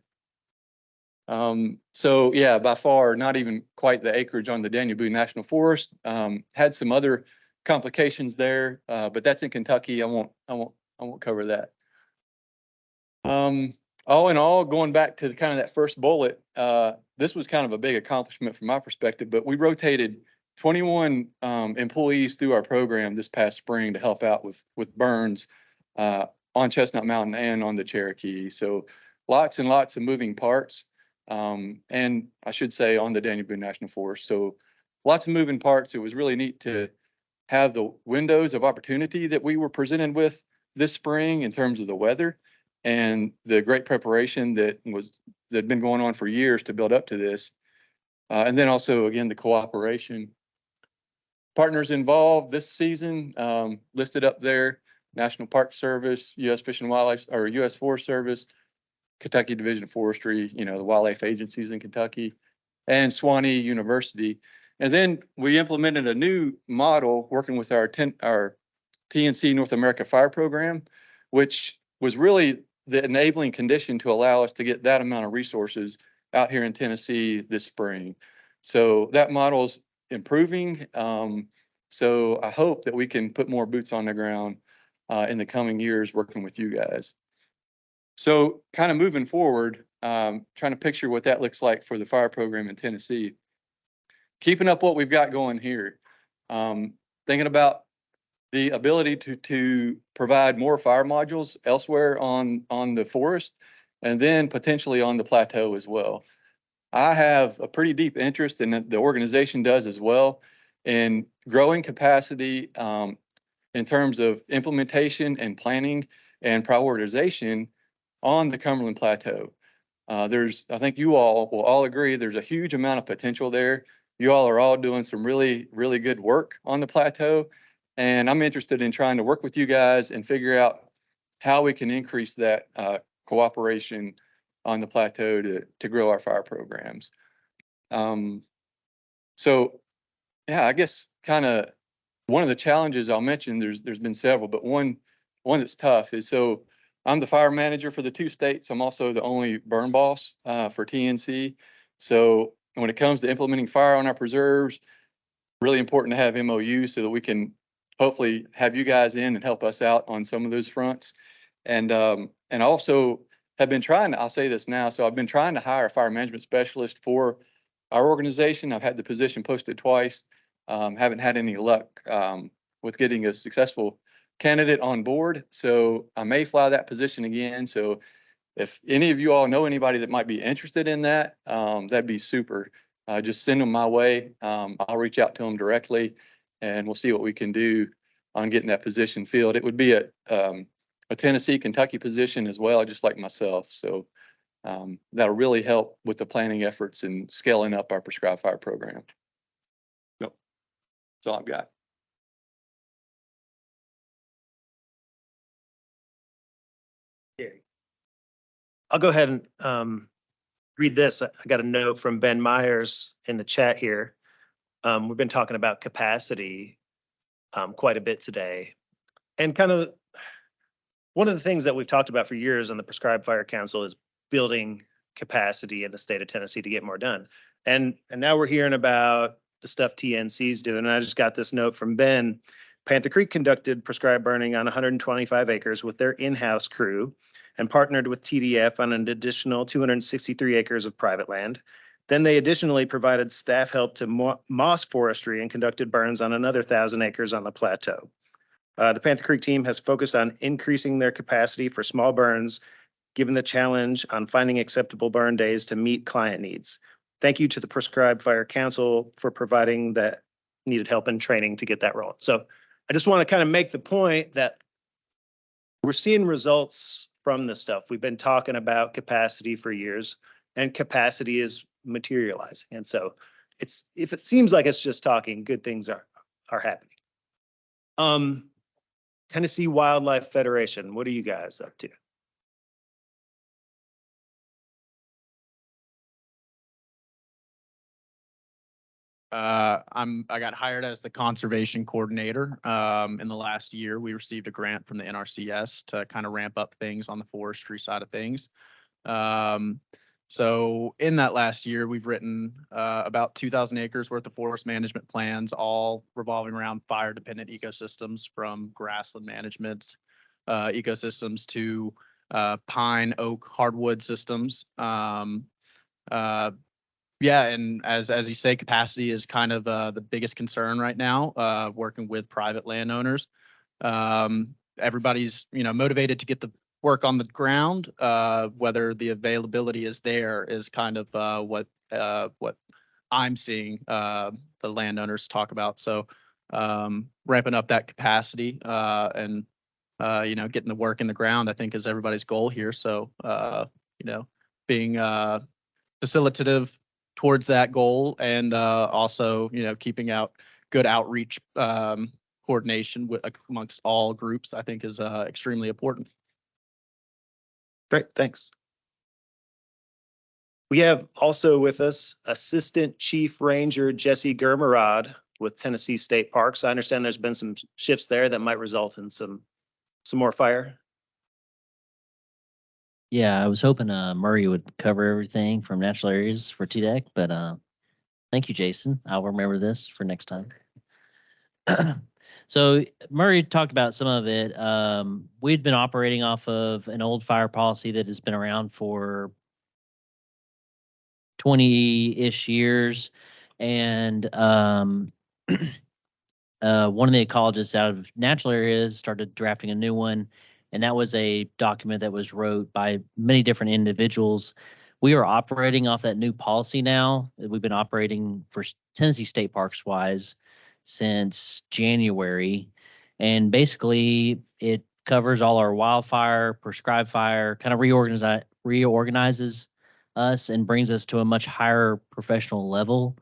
So yeah, by far not even quite the acreage on the Daniel Boone National Forest. Had some other complications there, but that's in Kentucky. I won't cover that. All in all, going back to kind of that first bullet, this was kind of a big accomplishment from my perspective, but we rotated 21 employees through our program this past spring to help out with burns on Chestnut Mountain and on the Cherokee. So lots and lots of moving parts. And I should say on the Daniel Boone National Forest. So lots of moving parts. It was really neat to have the windows of opportunity that we were presented with this spring in terms of the weather and the great preparation that had been going on for years to build up to this. And then also, again, the cooperation. Partners involved this season, listed up there: National Park Service, U.S. Fish and Wildlife, or U.S. Forest Service, Kentucky Division of Forestry, the wildlife agencies in Kentucky, and Swanee University. And then we implemented a new model working with our TNC North America Fire Program, which was really the enabling condition to allow us to get that amount of resources out here in Tennessee this spring. So that model's improving. So I hope that we can put more boots on the ground in the coming years working with you guys. So kind of moving forward, trying to picture what that looks like for the fire program in Tennessee. Keeping up what we've got going here. Thinking about the ability to provide more fire modules elsewhere on the forest, and then potentially on the plateau as well. I have a pretty deep interest, and the organization does as well, in growing capacity in terms of implementation and planning and prioritization on the Cumberland Plateau. I think you all will all agree, there's a huge amount of potential there. You all are all doing some really, really good work on the plateau. And I'm interested in trying to work with you guys and figure out how we can increase that cooperation on the plateau to grow our fire programs. So yeah, I guess kind of one of the challenges I'll mention, there's been several, but one that's tough is, so I'm the fire manager for the 2 states. I'm also the only burn boss for TNC. So when it comes to implementing fire on our preserves, really important to have MOU so that we can hopefully have you guys in and help us out on some of those fronts. And also have been trying to, I'll say this now, so I've been trying to hire a fire management specialist for our organization. I've had the position posted twice. Haven't had any luck with getting a successful candidate on board. So I may fly that position again. So if any of you all know anybody that might be interested in that, that'd be super. Just send them my way. I'll reach out to them directly and we'll see what we can do on getting that position filled. It would be a Tennessee, Kentucky position as well, just like myself. So that'll really help with the planning efforts and scaling up our prescribed fire program. Nope. That's all I've got. I'll go ahead and read this. I got a note from Ben Myers in the chat here. We've been talking about capacity quite a bit today. And kind of one of the things that we've talked about for years on the Prescribed Fire Council is building capacity in the state of Tennessee to get more done. And now we're hearing about the stuff TNC's doing. And I just got this note from Ben. Panther Creek conducted prescribed burning on 125 acres with their in-house crew and partnered with TDF on an additional 263 acres of private land. Then they additionally provided staff help to Moss Forestry and conducted burns on another 1,000 acres on the plateau. The Panther Creek team has focused on increasing their capacity for small burns, given the challenge on finding acceptable burn days to meet client needs. Thank you to the Prescribed Fire Council for providing that needed help and training to get that rolling. So I just want to kind of make the point that we're seeing results from this stuff. We've been talking about capacity for years, and capacity is materializing. And so if it seems like it's just talking, good things are happening. Tennessee Wildlife Federation, what are you guys up to? I got hired as the conservation coordinator. In the last year, we received a grant from the NRCS to kind of ramp up things on the forestry side of things. So in that last year, we've written about 2,000 acres worth of forest management plans, all revolving around fire dependent ecosystems, from grassland management ecosystems to pine, oak, hardwood systems. Yeah, and as you say, capacity is kind of the biggest concern right now, working with private landowners. Everybody's, motivated to get the work on the ground. Whether the availability is there is kind of what I'm seeing the landowners talk about. So ramping up that capacity and getting the work in the ground, I think, is everybody's goal here. So being facilitative towards that goal, and also, keeping out good outreach coordination amongst all groups, I think, is extremely important. Great, thanks. We have also with us Assistant Chief Ranger Jesse Germerod with Tennessee State Parks. I understand there's been some shifts there that might result in some more fire. Yeah, I was hoping Murray would cover everything from natural areas for TDEC, but thank you, Jason. I'll remember this for next time. So Murray talked about some of it. We'd been operating off of an old fire policy that has been around for 20-ish years. And one of the ecologists out of natural areas started drafting a new one. And that was a document that was wrote by many different individuals. We are operating off that new policy now. We've been operating for Tennessee State Parks wise since January. And basically it covers all our wildfire, prescribed fire, kind of reorganizes us and brings us to a much higher professional level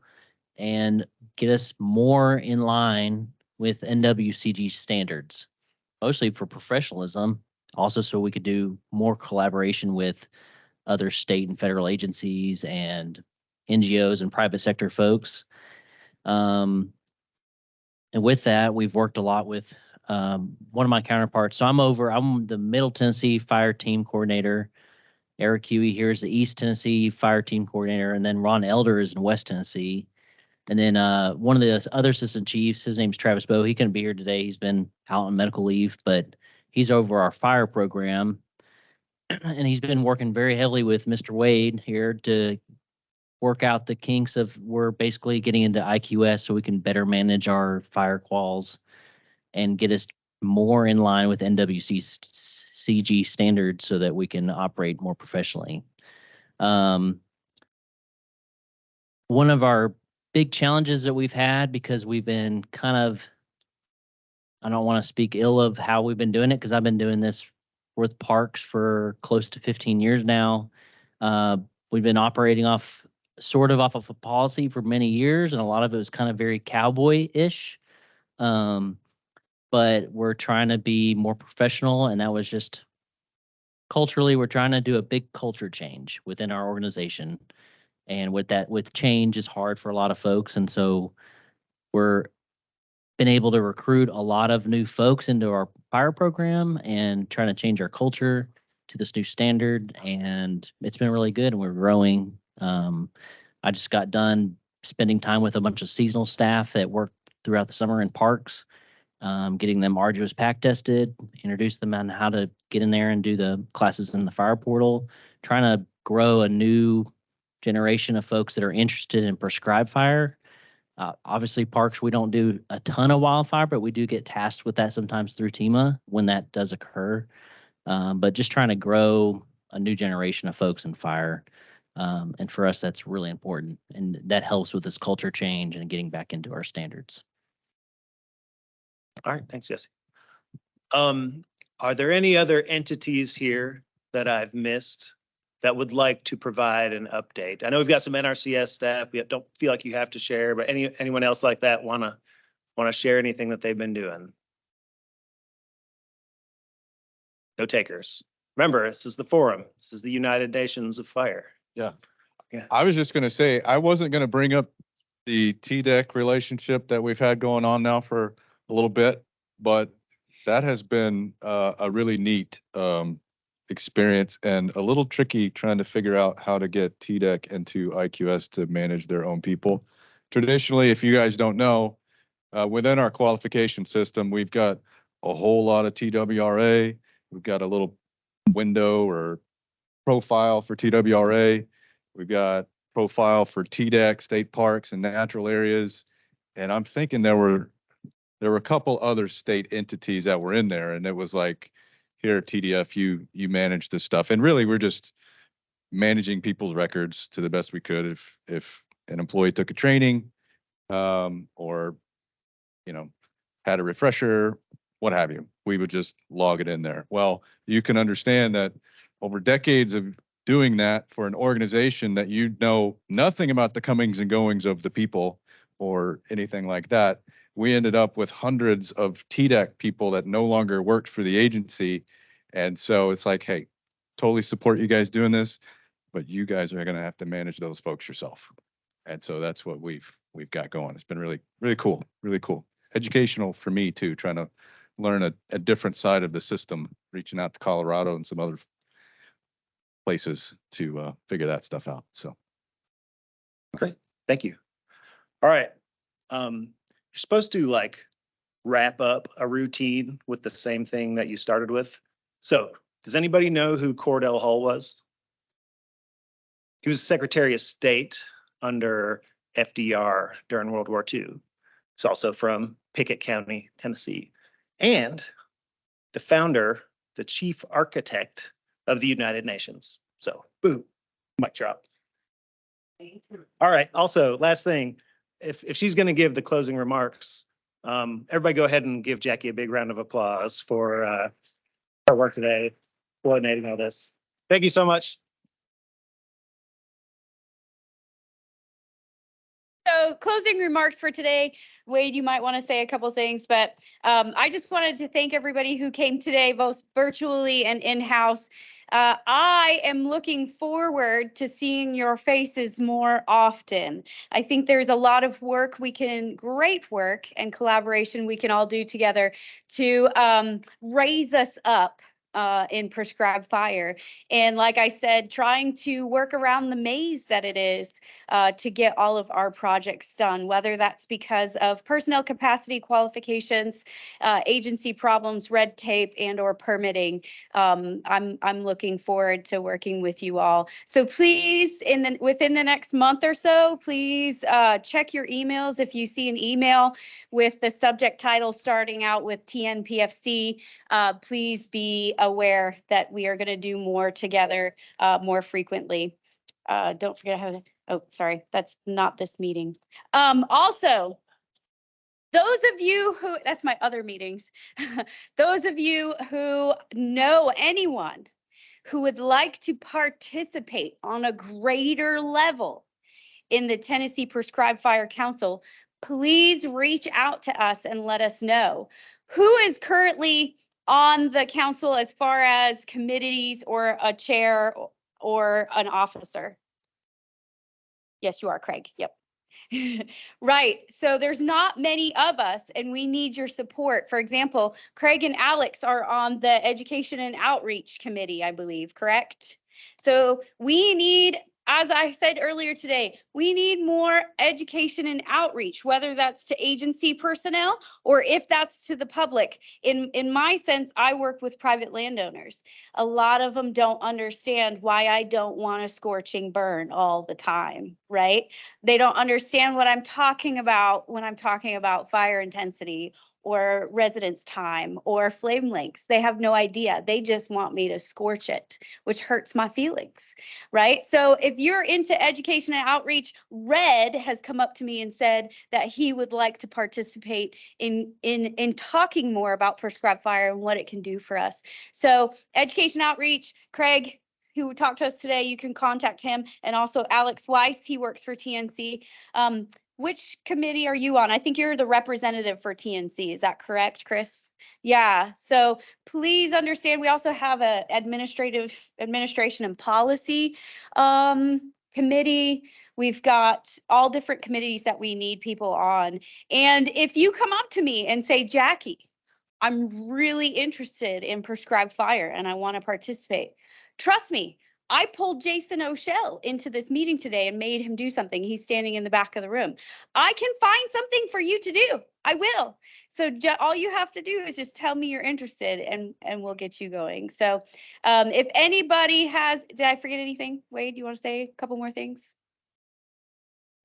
and get us more in line with NWCG standards, mostly for professionalism, also so we could do more collaboration with other state and federal agencies and NGOs and private sector folks. And with that, we've worked a lot with one of my counterparts. So I'm the Middle Tennessee Fire Team Coordinator. Eric Huey here is the East Tennessee Fire Team Coordinator, and then Ron Elder is in West Tennessee. And then one of the other assistant chiefs, his name's Travis Bowe. He couldn't be here today. He's been out on medical leave, but he's over our fire program. And he's been working very heavily with Mr. Wade here to work out the kinks of, we're basically getting into IQS so we can better manage our fire quals and get us more in line with NWCG standards so that we can operate more professionally. One of our big challenges that we've had, because we've been kind of, I don't want to speak ill of how we've been doing it, because I've been doing this with parks for close to 15 years now. We've been operating sort of off of a policy for many years, and a lot of it was kind of very cowboy-ish. But we're trying to be more professional, and that was just culturally, we're trying to do a big culture change within our organization. And with change is hard for a lot of folks. And so we're been able to recruit a lot of new folks into our fire program and trying to change our culture to this new standard. And it's been really good, and we're growing. I just got done spending time with a bunch of seasonal staff that work throughout the summer in parks, getting them Arduous pack tested, introduce them on how to get in there and do the classes in the fire portal, trying to grow a new generation of folks that are interested in prescribed fire. Obviously, parks, we don't do a ton of wildfire, but we do get tasked with that sometimes through TEMA when that does occur. But just trying to grow a new generation of folks in fire. And for us, that's really important. And that helps with this culture change and getting back into our standards. All right, thanks, Jesse. Are there any other entities here that I've missed that would like to provide an update? I know we've got some NRCS staff. We don't feel like you have to share, but anyone else like that wanna share anything that they've been doing? No takers. Remember, this is the forum. This is the United Nations of Fire. Yeah. Yeah. I was just gonna say, I wasn't gonna bring up the TDEC relationship that we've had going on now for a little bit, but that has been a really neat experience and a little tricky trying to figure out how to get TDEC into IQS to manage their own people. Traditionally, if you guys don't know, within our qualification system, we've got a whole lot of TWRA. We've got a little window or profile for TWRA. We've got profile for TDEC, state parks and natural areas. And I'm thinking there were a couple other state entities that were in there, and it was like, here, TDF, you manage this stuff. And really, we're just managing people's records to the best we could. If an employee took a training, or, had a refresher, what have you, we would just log it in there. Well, you can understand that over decades of doing that for an organization that you know nothing about the comings and goings of the people or anything like that, we ended up with hundreds of TDEC people that no longer worked for the agency. And so it's like, hey, totally support you guys doing this, but you guys are going to have to manage those folks yourself. And so that's what we've got going. It's been really, really cool, really cool. Educational for me too, trying to learn a different side of the system, reaching out to Colorado and some other places to figure that stuff out. So. Great, thank you. All right. You're supposed to like wrap up a routine with the same thing that you started with. So does anybody know who Cordell Hull was? He was Secretary of State under FDR during World War II. He's also from Pickett County, Tennessee, and the founder, the chief architect of the United Nations. So boom, mic drop. All right, also last thing, if she's going to give the closing remarks, everybody go ahead and give Jackie a big round of applause for her work today, coordinating all this. Thank you so much. So closing remarks for today. Wade, you might want to say a couple things, but I just wanted to thank everybody who came today, both virtually and in-house. I am looking forward to seeing your faces more often. I think there's a lot of work great work and collaboration we can all do together to raise us up in prescribed fire. And like I said, trying to work around the maze that it is to get all of our projects done, whether that's because of personnel capacity, qualifications, agency problems, red tape, and or permitting. I'm looking forward to working with you all. So please, within the next month or so, please check your emails. If you see an email with the subject title starting out with TNPFC, please be aware that we are going to do more together more frequently. Don't forget how to, oh, sorry, that's not this meeting. Also, those of you who, that's my other meetings, those of you who know anyone who would like to participate on a greater level in the Tennessee Prescribed Fire Council, please reach out to us and let us know. Who is currently on the council as far as committees or a chair or an officer? Yes, you are, Craig. Yep. Right. So there's not many of us and we need your support. For example, Craig and Alex are on the Education and Outreach Committee, I believe, correct? So we need, as I said earlier today, we need more education and outreach, whether that's to agency personnel or if that's to the public. In my sense, I work with private landowners. A lot of them don't understand why I don't want a scorching burn all the time, right? They don't understand what I'm talking about when I'm talking about fire intensity or residence time or flame lengths. They have no idea. They just want me to scorch it, which hurts my feelings, right? So if you're into education and outreach, Red has come up to me and said that he would like to participate in talking more about prescribed fire and what it can do for us. So education outreach, Craig, who talked to us today, you can contact him. And also Alex Weiss, he works for TNC. Which committee are you on? I think you're the representative for TNC. Is that correct, Chris? Yeah. So please understand, we also have a administration and policy committee. We've got all different committees that we need people on. And if you come up to me and say, Jackie, I'm really interested in prescribed fire and I want to participate. Trust me, I pulled Jason O'Shell into this meeting today and made him do something. He's standing in the back of the room. I can find something for you to do. I will. So all you have to do is just tell me you're interested and we'll get you going. So if anybody has, did I forget anything? Wade, you want to say a couple more things?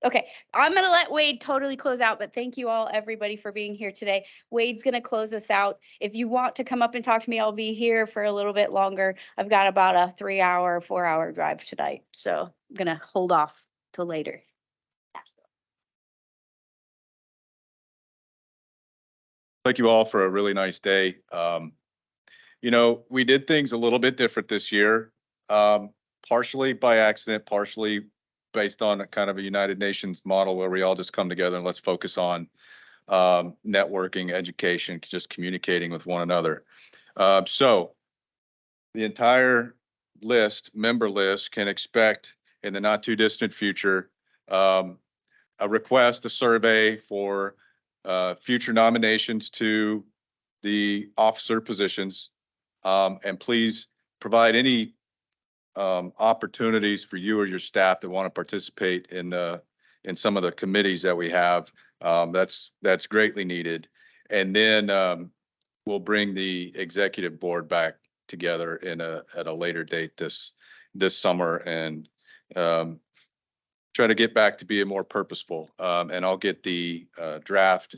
Okay, I'm going to let Wade totally close out, but thank you all, everybody, for being here today. Wade's going to close us out. If you want to come up and talk to me, I'll be here for a little bit longer. I've got about a 3-hour, 4-hour drive tonight, so I'm going to hold off till later. Thank you all for a really nice day. You know, we did things a little bit different this year, partially by accident, partially based on a kind of a United Nations model where we all just come together and let's focus on networking, education, just communicating with one another. So the entire member list can expect in the not too distant future a request, a survey for future nominations to the officer positions. And please provide any opportunities for you or your staff that want to participate in some of the committees that we have. That's greatly needed. And then we'll bring the executive board back together at a later date this summer and try to get back to being more purposeful. And I'll get the draft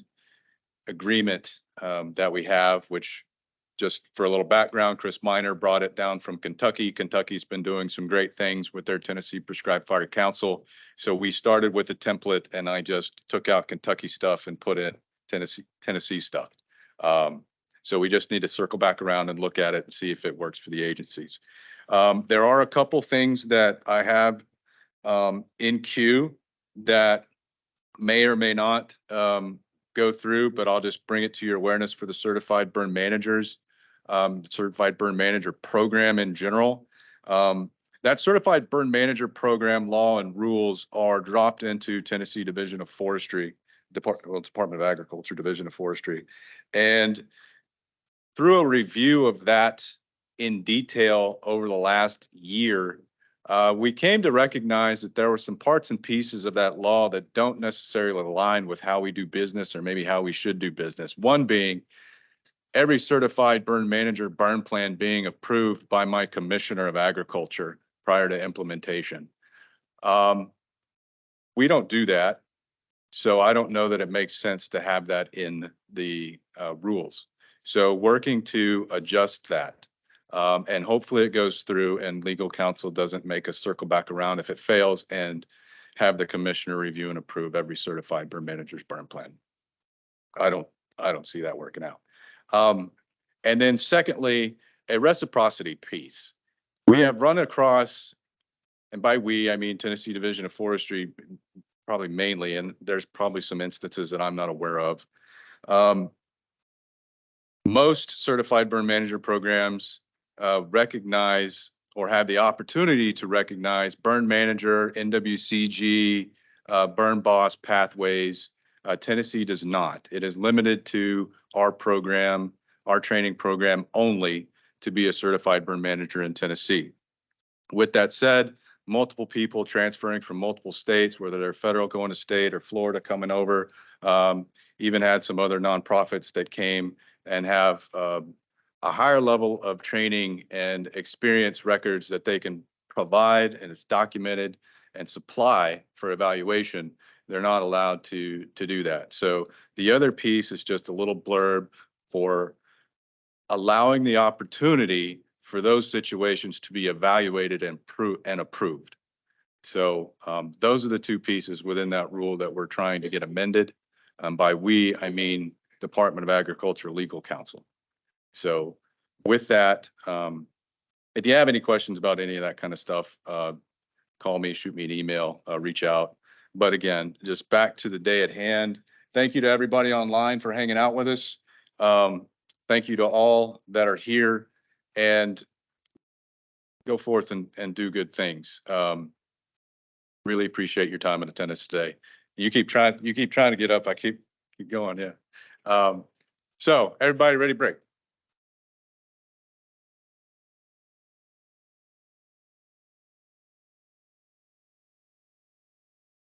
agreement that we have, which, just for a little background, Chris Miner brought it down from Kentucky. Kentucky's been doing some great things with their Tennessee Prescribed Fire Council. So we started with a template and I just took out Kentucky stuff and put in Tennessee stuff. So we just need to circle back around and look at it and see if it works for the agencies. There are a couple things that I have in queue that may or may not go through, but I'll just bring it to your awareness for the certified burn managers. Certified burn manager program in general. That certified burn manager program law and rules are dropped into Tennessee Division of Forestry, Department of Agriculture, Division of Forestry. And through a review of that in detail over the last year, we came to recognize that there were some parts and pieces of that law that don't necessarily align with how we do business or maybe how we should do business. One being every certified burn manager burn plan being approved by my Commissioner of Agriculture prior to implementation. We don't do that. So I don't know that it makes sense to have that in the rules. So working to adjust that. And hopefully it goes through and legal counsel doesn't make us circle back around if it fails and have the commissioner review and approve every certified burn manager's burn plan. I don't see that working out. And then secondly, a reciprocity piece. We have run across, and by we, I mean Tennessee Division of Forestry, probably mainly, and there's probably some instances that I'm not aware of. Most certified burn manager programs recognize or have the opportunity to recognize burn manager, NWCG, burn boss pathways. Tennessee does not. It is limited to our program, our training program only to be a certified burn manager in Tennessee. With that said, multiple people transferring from multiple states, whether they're federal going to state or Florida coming over, even had some other nonprofits that came and have a higher level of training and experience records that they can provide, and it's documented and supply for evaluation. They're not allowed to do that. So the other piece is just a little blurb for allowing the opportunity for those situations to be evaluated and approved. So those are the two pieces within that rule that we're trying to get amended. By we, I mean Department of Agriculture Legal Counsel. So with that, if you have any questions about any of that kind of stuff, call me, shoot me an email, reach out. But again, just back to the day at hand. Thank you to everybody online for hanging out with us. Thank you to all that are here, and go forth and do good things. Really appreciate your time and attendance today. You keep trying to get up. I keep going. Yeah. So everybody ready, break.